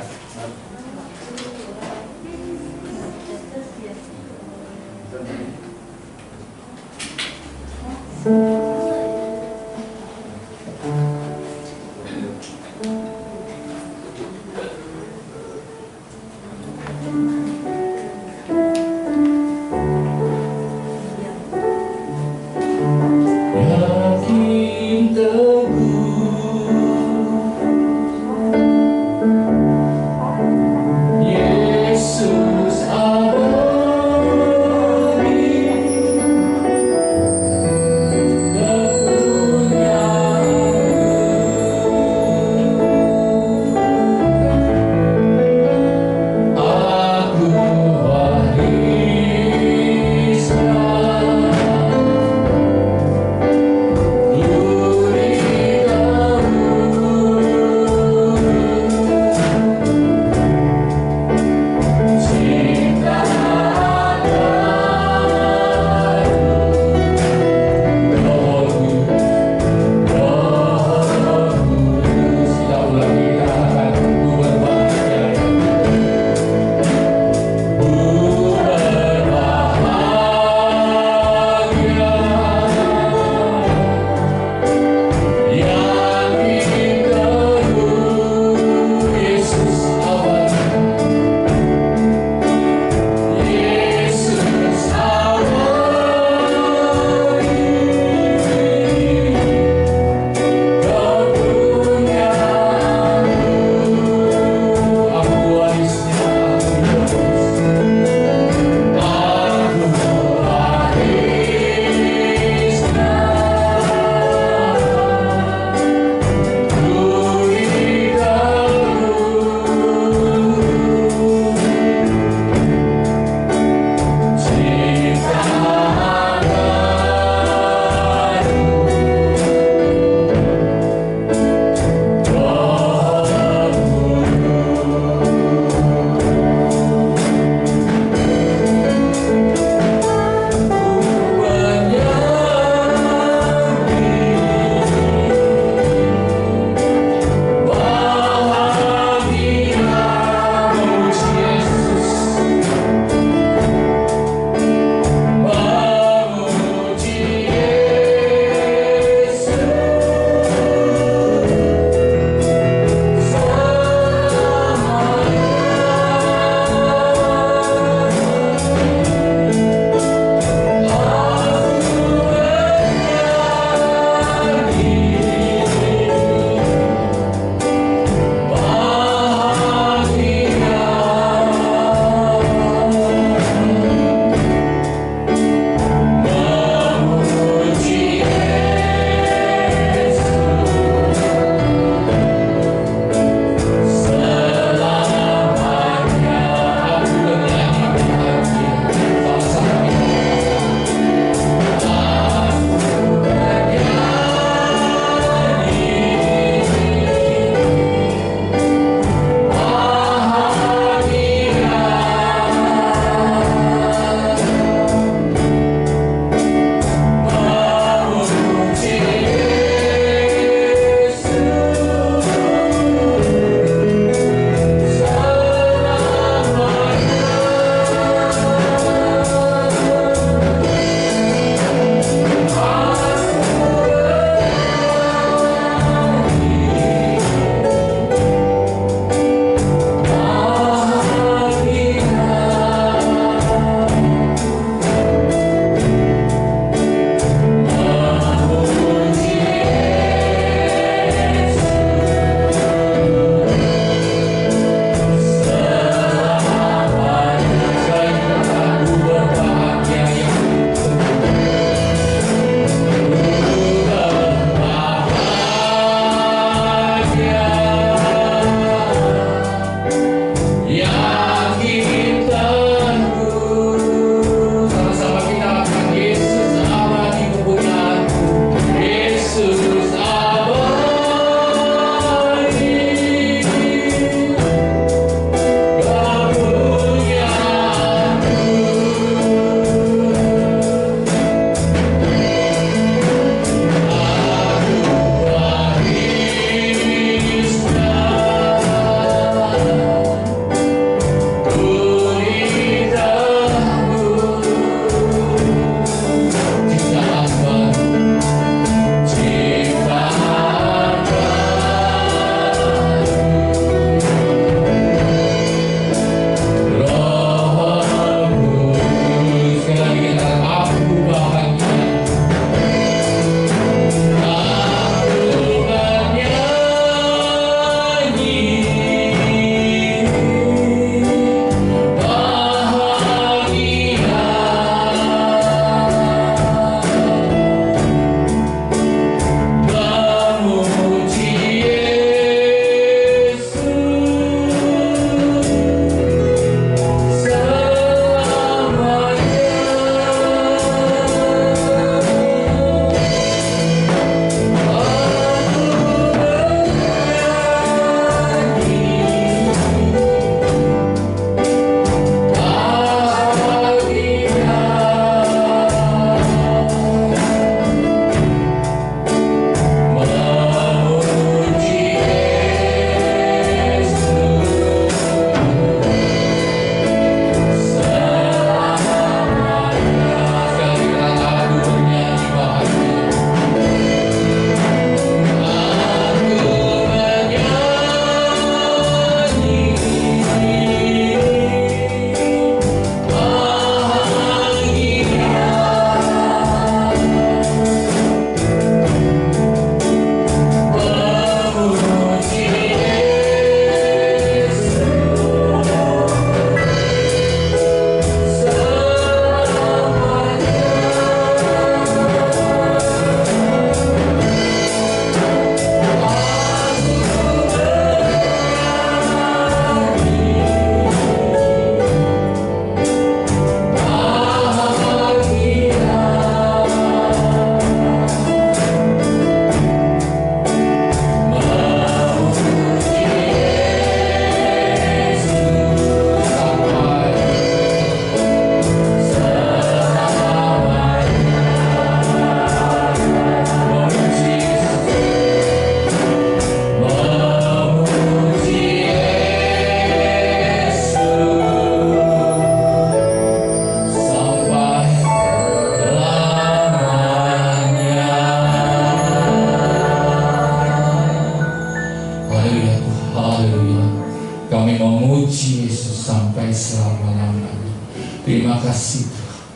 Kami memuji Yesus sampai selama-lamanya. Terima kasih Tuhan.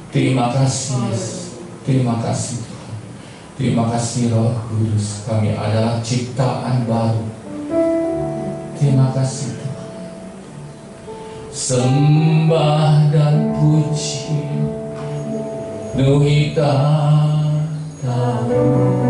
Terima kasih Yesus. Terima kasih Tuhan. Terima kasih Roh Kudus. Kami adalah ciptaan baru. Terima kasih Tuhan. Sembah dan puji Nuhita tahu.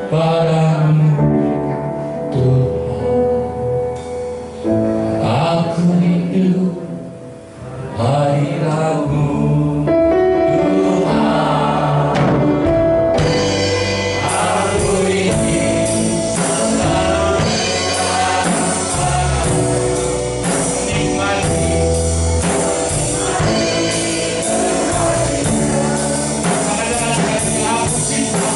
padamu Tuhan. Aku rindu hadiratmu Tuhan. Aku ingin selalu menikmati aku cinta.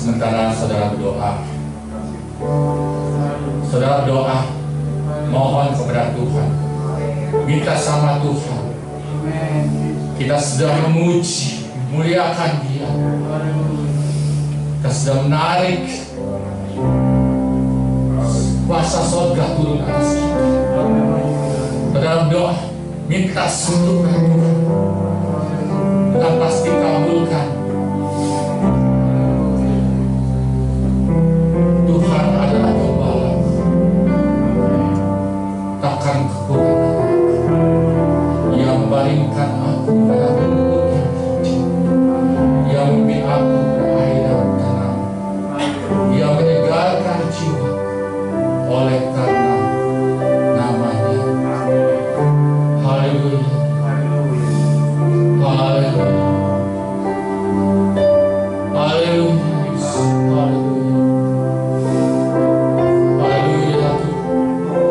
Sementara saudara berdoa, saudara doa, mohon kepada Tuhan, minta sama Tuhan. Kita sedang memuji, muliakan Dia. Kita sedang menarik kuasa surga turun atas kita. Dalam doa, minta satu Tuhan, Tuhan pasti kabulkan. Tuhan adalah Gembala, takkan kekurangan. Ia membaringkan aku pada rumput yang hijau, Ia membimbing aku ke air yang tenang, Ia menyegarkan jiwa oleh karena namanya. Haleluya, haleluya, haleluya, haleluya.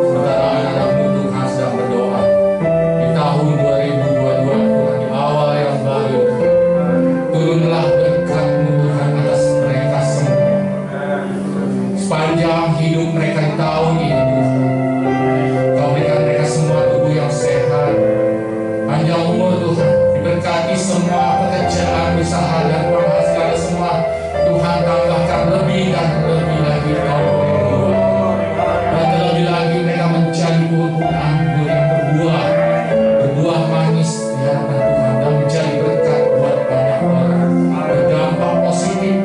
Sementara anak-anakmu Tuhan sedang berdoa di tahun 2022 Tuhan, di awal yang baru, turunlah berkat-Mu Tuhan atas mereka semua. Sepanjang hidup mereka di tahun ini Tuhan, Kau berikan mereka semua tubuh yang sehat, panjang umur Tuhan, diberkati semua pekerjaan, usaha dan penghasilan semua Tuhan, tambahkan lebih dan lebih lagi Kau beri, dan terlebih lagi mereka menjadi pohon anggur yang berbuah manis di hadapan Tuhan, dan menjadi berkat buat banyak orang, berdampak positif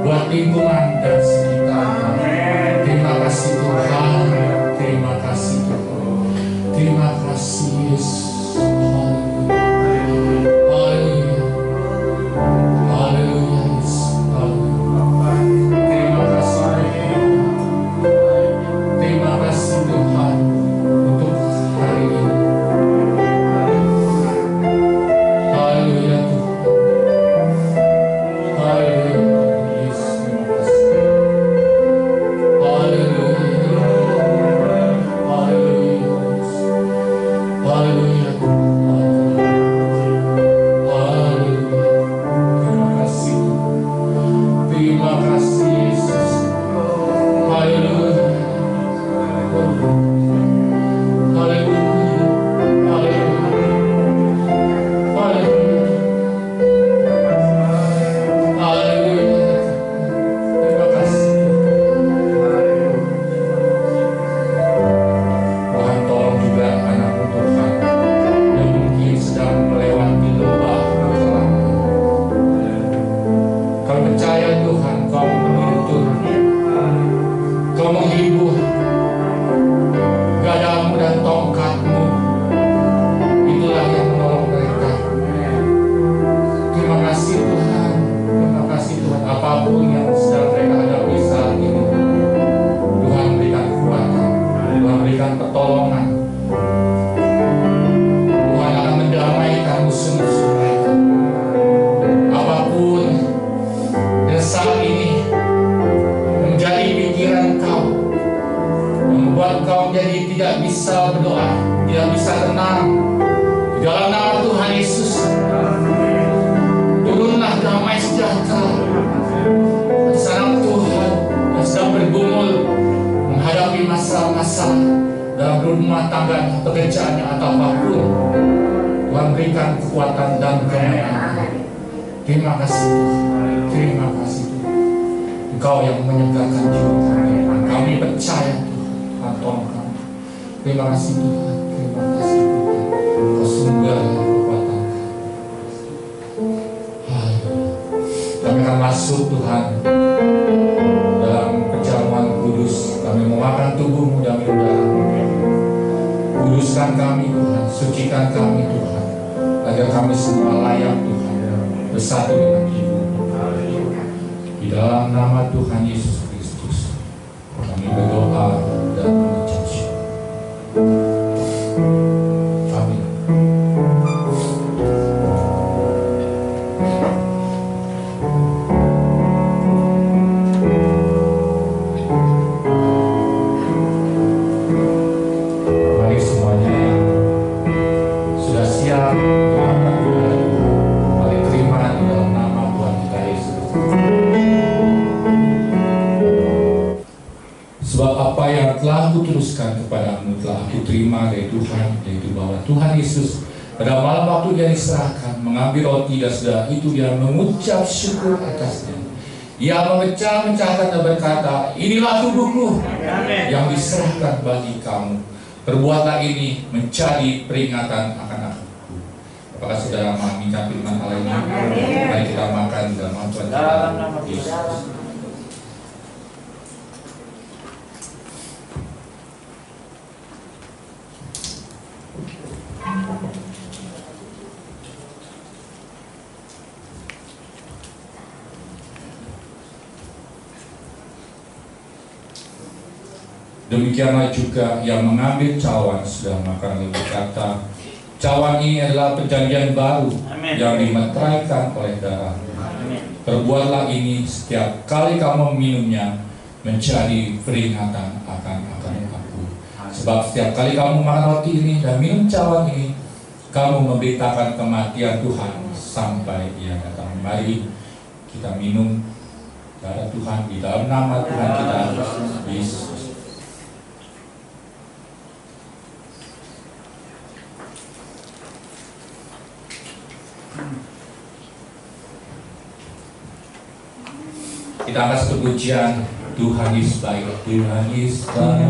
buat lingkungan dan sekitar. Terima kasih Tuhan, terima kasih Tuhan, terima kasih Yesus. Haleluya, haleluya, Yesus. Haleluya. Terima kasih Tuhan, terima kasih Tuhan untuk hari ini. Haleluya Tuhan, haleluya Yesus. Terima kasih. Haleluya, haleluya, haleluya, haleluya. Terima kasih, terima kasih Yesus. Haleluya, haleluya, haleluya, haleluya. Terima kasih. Tuhan, tolong juga anak-Mu Tuhan yang mungkin sedang melewati lembah kekelaman. Kau percaya Tuhan, Kau menuntun, Kau menghibur. Gadamu dan tongkat-Mu, itulah yang menolong mereka. Terima kasih Tuhan, terima kasih Tuhan. Apapun yang sedang mereka hadapi saat ini, Tuhan berikan kekuatan, Tuhan berikan pertolongan. Tuhan akan mendamaikan musuh-musuh mereka. Apapun yang saat ini menjadi pikiran Kau, yang membuat Kau menjadi tidak bisa berdoa, tidak bisa tenang, di dalam nama Tuhan Yesus, turunlah damai sejahtera atas anak Tuhan yang sedang bergumul menghadapi masa-masa dalam rumah tangganya, pekerjaannya atau apapun. Tuhan berikan kekuatan dan kemenangan. Terima kasih Tuhan, terima kasih Tuhan. Engkau yang menyegarkan jiwa kami. Kami percaya Tuhan, tolong kami. Terima kasih Tuhan, terima kasih Tuhan. Kau sumber kekuatan kami. Haleluya. Kami akan masuk Tuhan dalam perjamuan kudus. Kami memakan tubuh-Mu dan minum darah-Mu. Kuduskan kami Tuhan, sucikan kami Tuhan, agar kami semua layak Tuhan bersatu dengan Ibu-Mu. Di dalam nama Tuhan Yesus Kristus kami berdoa dan mengucap syukur. Amin. Mari semuanya yang sudah siap untuk makan Tuhan, mari terima di dalam nama Tuhan kita Yesus. telah aku teruskan kepadamu, telah aku terima dari Tuhan, yaitu bahwa Tuhan Yesus pada malam waktu dia diserahkan, mengambil roti dan sudah itu dia mengucap syukur atasnya. Dia memecah-mecahkan dan berkata, inilah tubuhku yang diserahkan bagi kamu. Perbuatlah ini menjadi peringatan akan aku. Apakah saudara mengingat firman Allah ini? Mari kita makan dalam nama Tuhan kita Yesus. Demikianlah juga yang mengambil cawan sudah makan lalu berkata, cawan ini adalah perjanjian baru yang dimeteraikan oleh darah. Perbuatlah ini setiap kali kamu meminumnya menjadi peringatan akan aku. Sebab setiap kali kamu makan roti ini dan minum cawan ini, kamu memberitakan kematian Tuhan sampai Ia datang. Mari kita minum darah Tuhan di dalam nama Tuhan kita Yesus. Kita angkat satu pujian, Tuhan Yesus baik, Tuhan Yesus baik.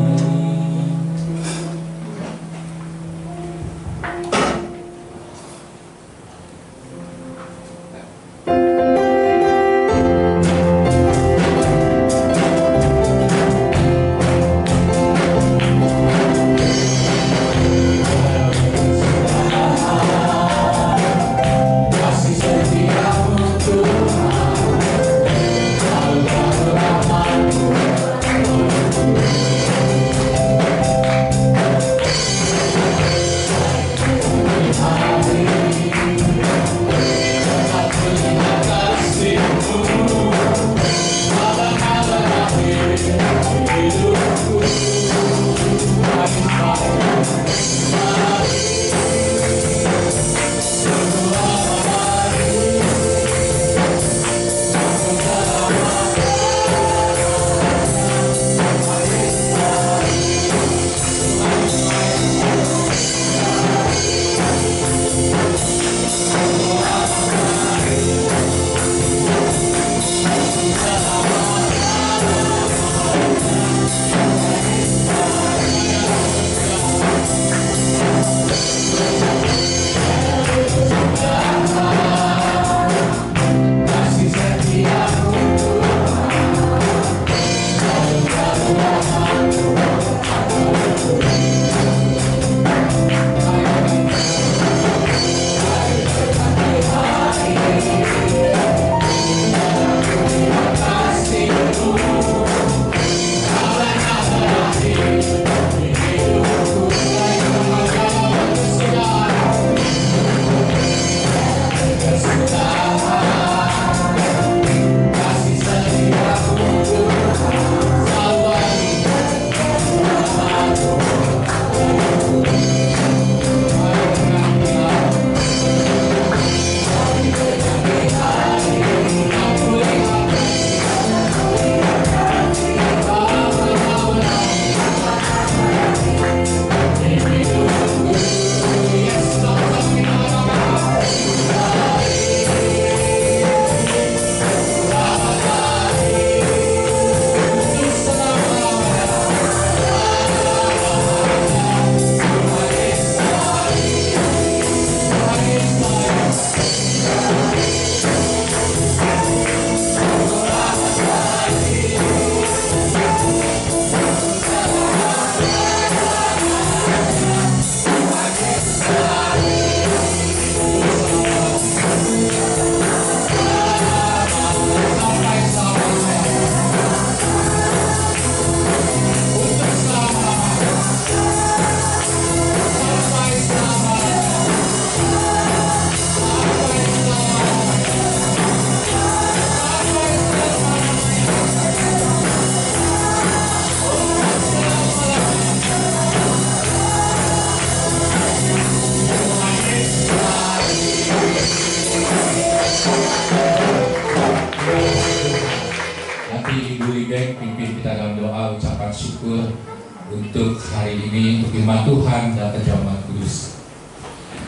untuk hari ini, untuk firman Tuhan dan terjemahan kudus.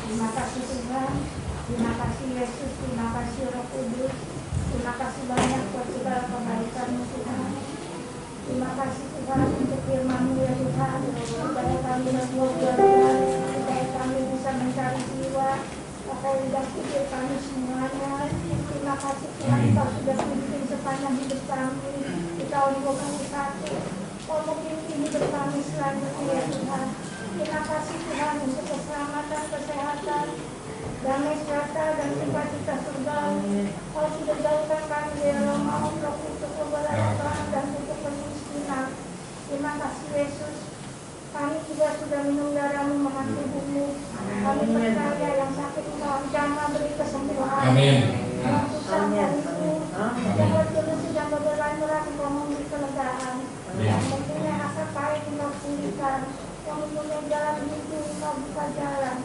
Terima kasih Tuhan, terima kasih Yesus, terima kasih Roh Kudus, terima kasih banyak buat segala kebaikan-Mu Tuhan. Terima kasih Tuhan untuk firman-Mu ya Tuhan, supaya kami berbuah Tuhan, supaya kami bisa mencari jiwa, supaya lidah pikir kami semuanya. Terima kasih Tuhan, Kau sudah pimpin sepanjang hidup kami di tahun 2021. Kau memimpin hidup kami selanjutnya ya Tuhan. Terima kasih Tuhan untuk keselamatan, kesehatan, damai sejahtera dan sukacita surgawi. Kau sudah jauhkan kami dari roh maut, roh untuk keberadaan dan untuk kemiskinan. Terima kasih Yesus. Kami juga sudah minum darah-Mu, makan tubuh-Mu. Kami percaya yang sakit Engkau jamah beri kesembuhan. Amin. Yang susah itu, yang berjenis sedang berbelan-belan Engkau memberi kelegaan. Yang mempunyai asa pahit Engkau pulihkan. Yang mempunyai jalan itu Engkau buka jalan.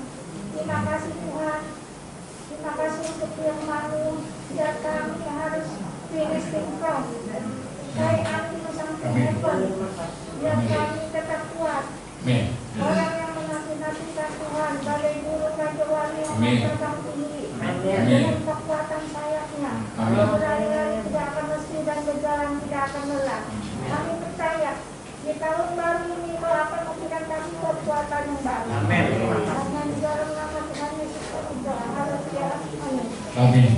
Terima kasih Tuhan. Terima kasih untuk firman-Mu. Biar kami harus finish Engkau. Saya kami sampai hebat. Biar kami tetap kuat. Amin. Orang yang menanti-nantikan Tuhan, badai burung raja wali yang terbang tinggi, dengan kekuatan sayapnya, berlari tidak akan lesu dan berjalan tidak akan lelah. Kami percaya di tahun baru ini Kau akan memberikan kami kekuatan yang baru. Karena di dalam nama Tuhan Yesus kami berdoa. Haleluya. Amin. Amin.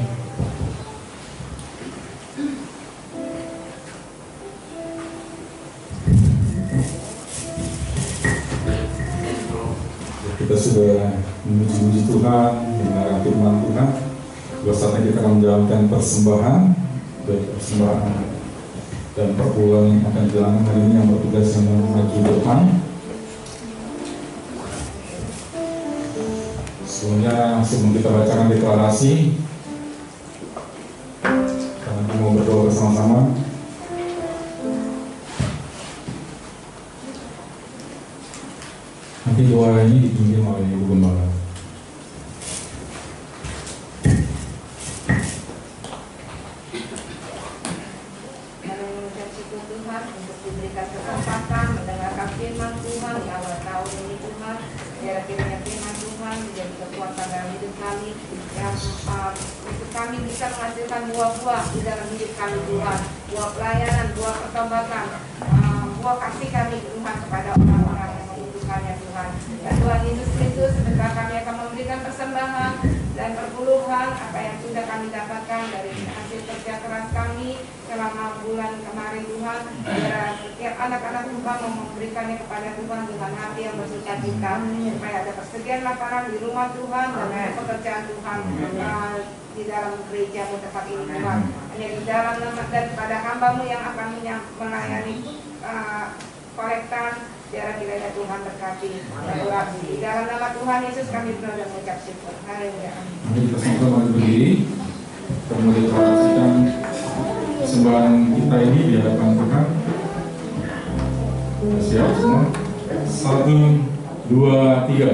Kita sudah memuji Tuhan, mendengarkan firman Tuhan. Saatnya kita akan menjalankan persembahan dan perpuluhan yang akan dijalankan hari ini yang bertugas yang maju depan. Sebelumnya sebelum kita bacakan deklarasi, kita mau berdoa bersama-sama. Nanti doa ini dipimpin oleh Ibu Gembala. Kami mengucap syukur Tuhan untuk diberikan kesempatan mendengarkan firman Tuhan di awal tahun ini Tuhan. Biar kiranya firman Tuhan menjadi kekuatan dalam hidup kami, yang untuk kami bisa menghasilkan buah-buah di dalam hidup kami Tuhan. Buah pelayanan, buah pertobatan, buah kasih kami Tuhan kepada orang-orang yang membutuhkannya Tuhan. Dan Tuhan Yesus Kristus, sebentar kami akan memberikan persembahan dan perpuluhan apa yang sudah kami dapatkan dari hasil kerja keras kami selama bulan kemarin Tuhan. Biar setiap anak-anak Tuhan memberikannya kepada Tuhan dengan hati yang bersuka cita, supaya ada persediaan lapangan di rumah Tuhan dan ada pekerjaan Tuhan di dalam gereja-Mu tempat ini Tuhan. Hanya di dalam nama dan pada hamba-Mu yang akan melayani kolektan, biar kiranya Tuhan berkati. Di dalam nama Tuhan Yesus kami berdoa dan mengucap syukur. Haleluya. Mari kita sama-sama berdiri. Kita mau deklarasikan persembahan kita ini di hadapan Tuhan. Siap semua? 1, 2, 3.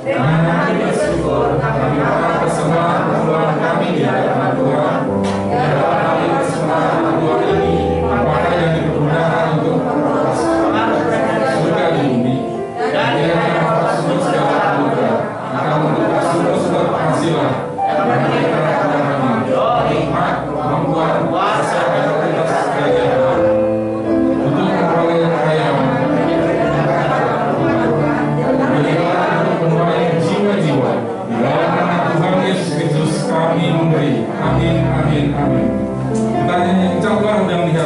Kami bersyukur karena persembahan kami di hadapan Tuhan. Biarlah kami persembahan Tuhan ini apakah yang dipergunakan untuk surga di bumi. Dan kiranya atas semua segala anugerah akan membuka sumber-sumber penghasilan bagi kami, hikmat, kemampuan, kuasa, dan otoritas kerajaan untuk memperoleh kekayaan, bagaimana untuk menuai jiwa-jiwa di dalam nama Tuhan Yesus Kristus kami memberi. Amin, amin, amin. Kita nyanyi ucaplah dan lihat.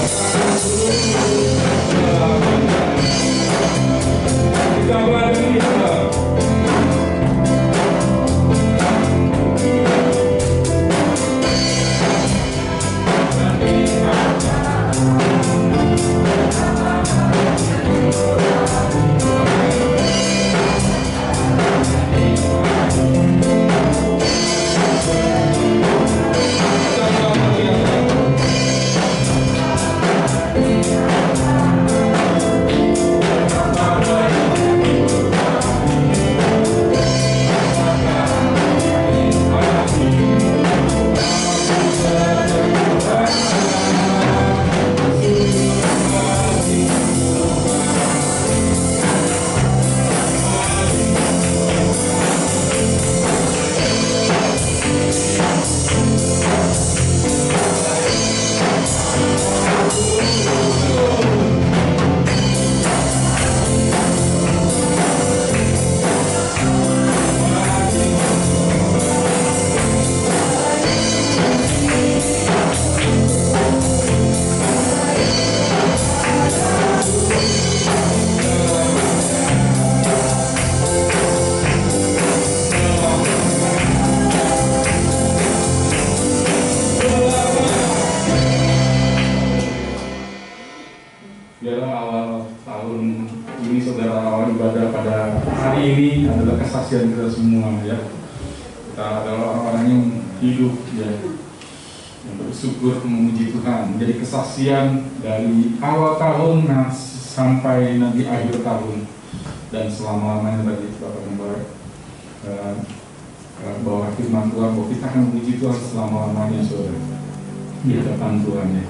Kita berdiri, dalam awal tahun ini, saudara, awal ibadah pada hari ini adalah kesaksian kita semua, ya. Kita adalah orang-orang yang hidup, ya, yang bersyukur memuji Tuhan. Menjadi kesaksian dari awal tahun sampai nanti akhir tahun dan selama-lamanya tadi Bapak Member bahwa firman Tuhan, bahwa kita akan memuji Tuhan selama-lamanya, saudara, di depan Tuhan, ya.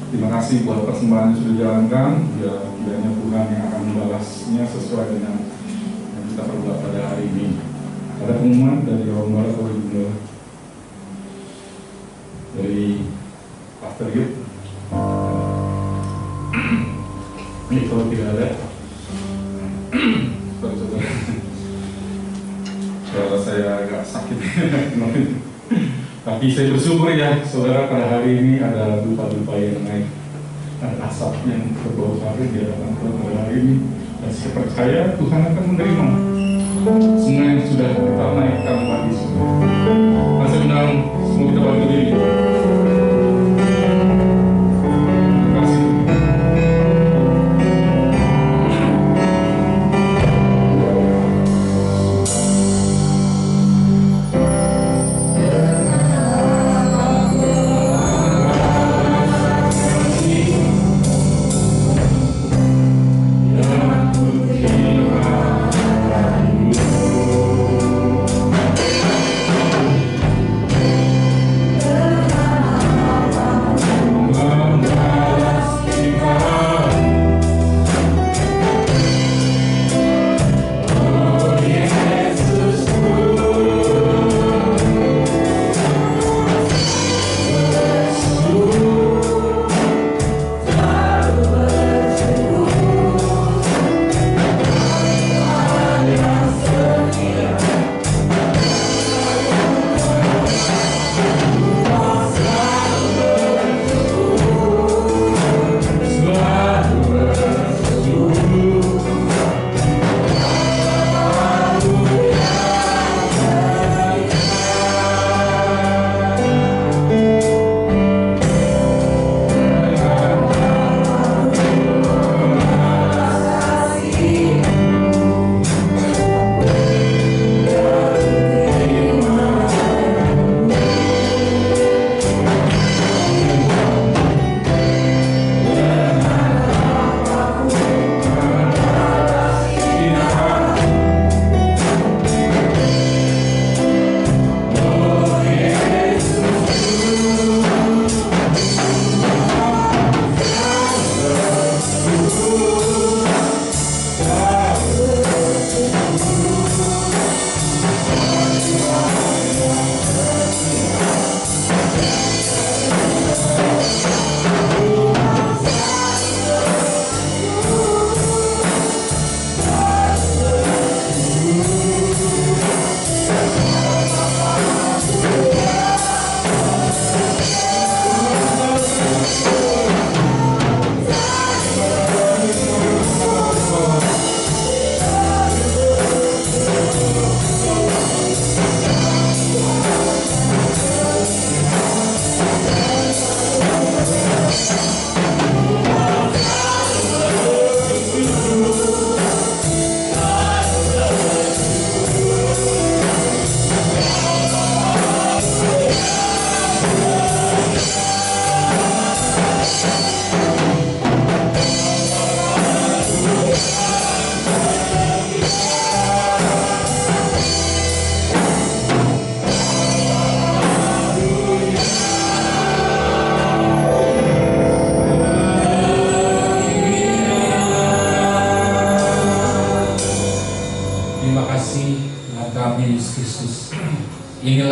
Terima kasih buat persembahan yang sudah dijalankan. Ya, kiranya Tuhan yang akan membalasnya sesuai dengan yang kita perbuat pada hari ini. Ada pengumuman dari Romo atau Ibu dari Pastor Yud. Ini kalau tidak ada, saudara saya agak sakit. Tapi saya bersyukur, ya, saudara, pada hari ini ada dupa-dupa yang naik, ada asap yang berbau sari di hadapan Tuhan pada hari ini, dan saya percaya Tuhan akan menerima semua yang sudah kita naikkan pagi sore. Saya undang semua kita bagi diri. Terima kasih. Terima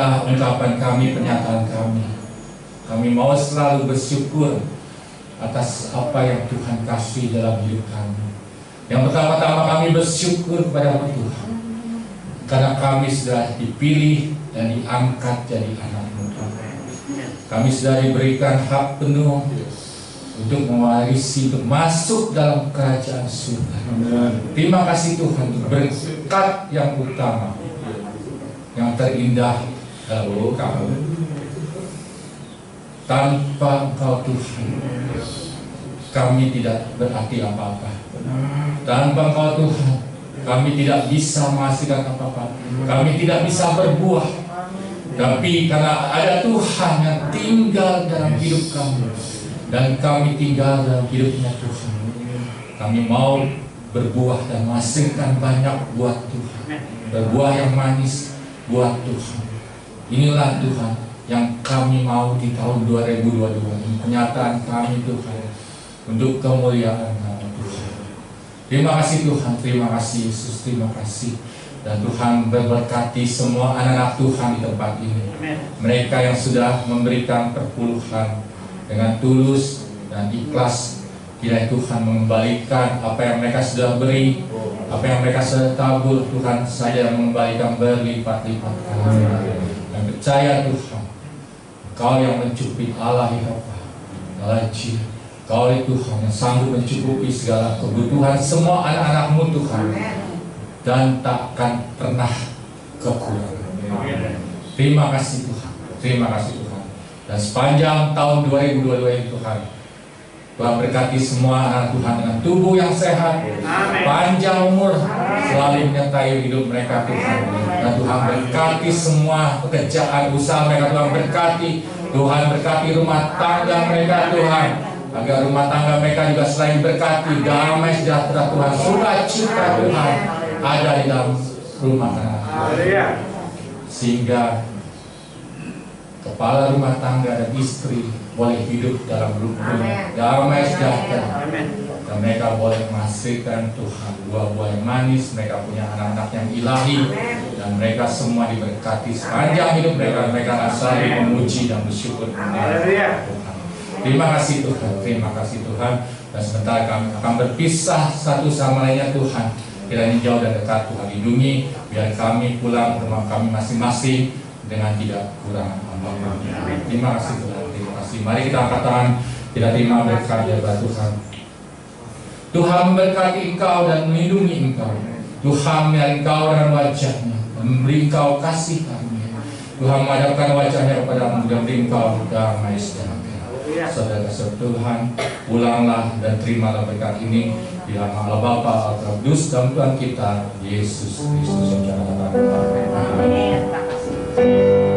inilah ungkapan kami, pernyataan kami. Kami mau selalu bersyukur atas apa yang Tuhan kasih dalam hidup kami. Yang pertama-tama kami bersyukur kepada Tuhan, karena kami sudah dipilih dan diangkat jadi anak-Mu. Kami sudah diberikan hak penuh untuk mewarisi, untuk masuk dalam kerajaan surga. Terima kasih Tuhan untuk berkat yang utama, yang terindah dalam hidup kami. Tanpa Engkau Tuhan, kami tidak berarti apa-apa. Tanpa Engkau Tuhan, kami tidak bisa menghasilkan apa-apa. Kami tidak bisa berbuah. Tapi karena ada Tuhan yang tinggal dalam hidup kami, dan kami tinggal dalam hidupnya Tuhan, kami mau berbuah dan menghasilkan banyak buat Tuhan. Berbuah yang manis buat Tuhan. Inilah Tuhan yang kami mau di tahun 2022 ini, kenyataan kami Tuhan, untuk kemuliaan nama Tuhan. Terima kasih Tuhan, terima kasih Yesus, terima kasih. Dan Tuhan berberkati semua anak-anak Tuhan di tempat ini. Mereka yang sudah memberikan perpuluhan dengan tulus dan ikhlas, kiranya Tuhan mengembalikan apa yang mereka sudah beri, apa yang mereka sudah tabur. Tuhan saja yang mengembalikan berlipat-lipat kali. Dan percaya Tuhan, Kau yang mencukupi Allah Allah Jin. Kau Tuhan yang sanggup mencukupi segala kebutuhan semua anak-anak-Mu Tuhan, dan takkan pernah kekurangan. Terima kasih Tuhan, terima kasih Tuhan. Dan sepanjang tahun 2022 ini Tuhan, Tuhan berkati semua anak Tuhan dengan tubuh yang sehat, panjang umur, selalu menyertai hidup mereka Tuhan. Dan Tuhan berkati semua pekerjaan usaha mereka, Tuhan berkati. Tuhan berkati rumah tangga mereka Tuhan, agar rumah tangga mereka juga selain berkati, damai sejahtera Tuhan, sukacita Tuhan ada di dalam rumah tangga, sehingga kepala rumah tangga dan istri boleh hidup dalam rukun damai sejahtera, dan mereka boleh menghasilkan Tuhan buah-buah yang manis. Mereka punya anak-anak yang ilahi, dan mereka semua diberkati sepanjang hidup mereka. Mereka akan selalu memuji dan bersyukur kepada Tuhan. Terima kasih Tuhan, terima kasih Tuhan. Dan sebentar kami akan berpisah satu sama lainnya Tuhan. Kiranya jauh dan dekat Tuhan lindungi, biar kami pulang ke rumah kami masing-masing dengan tidak kurang apa-apa. Terima kasih Tuhan, terima kasih. Mari kita angkat tangan, kita terima berkat dari Tuhan. Tuhan memberkati engkau dan melindungi engkau. Tuhan menyertai engkau dengan wajahnya, memberi engkau kasih karunia. Tuhan menghadapkan wajahnya kepadamu dan memberi engkau damai sejahtera. Saudara-saudara Tuhan, pulanglah dan terimalah berkat ini di nama Allah Bapa, Allah Kudus, dan Tuhan kita Yesus Kristus yang jalan. Amin.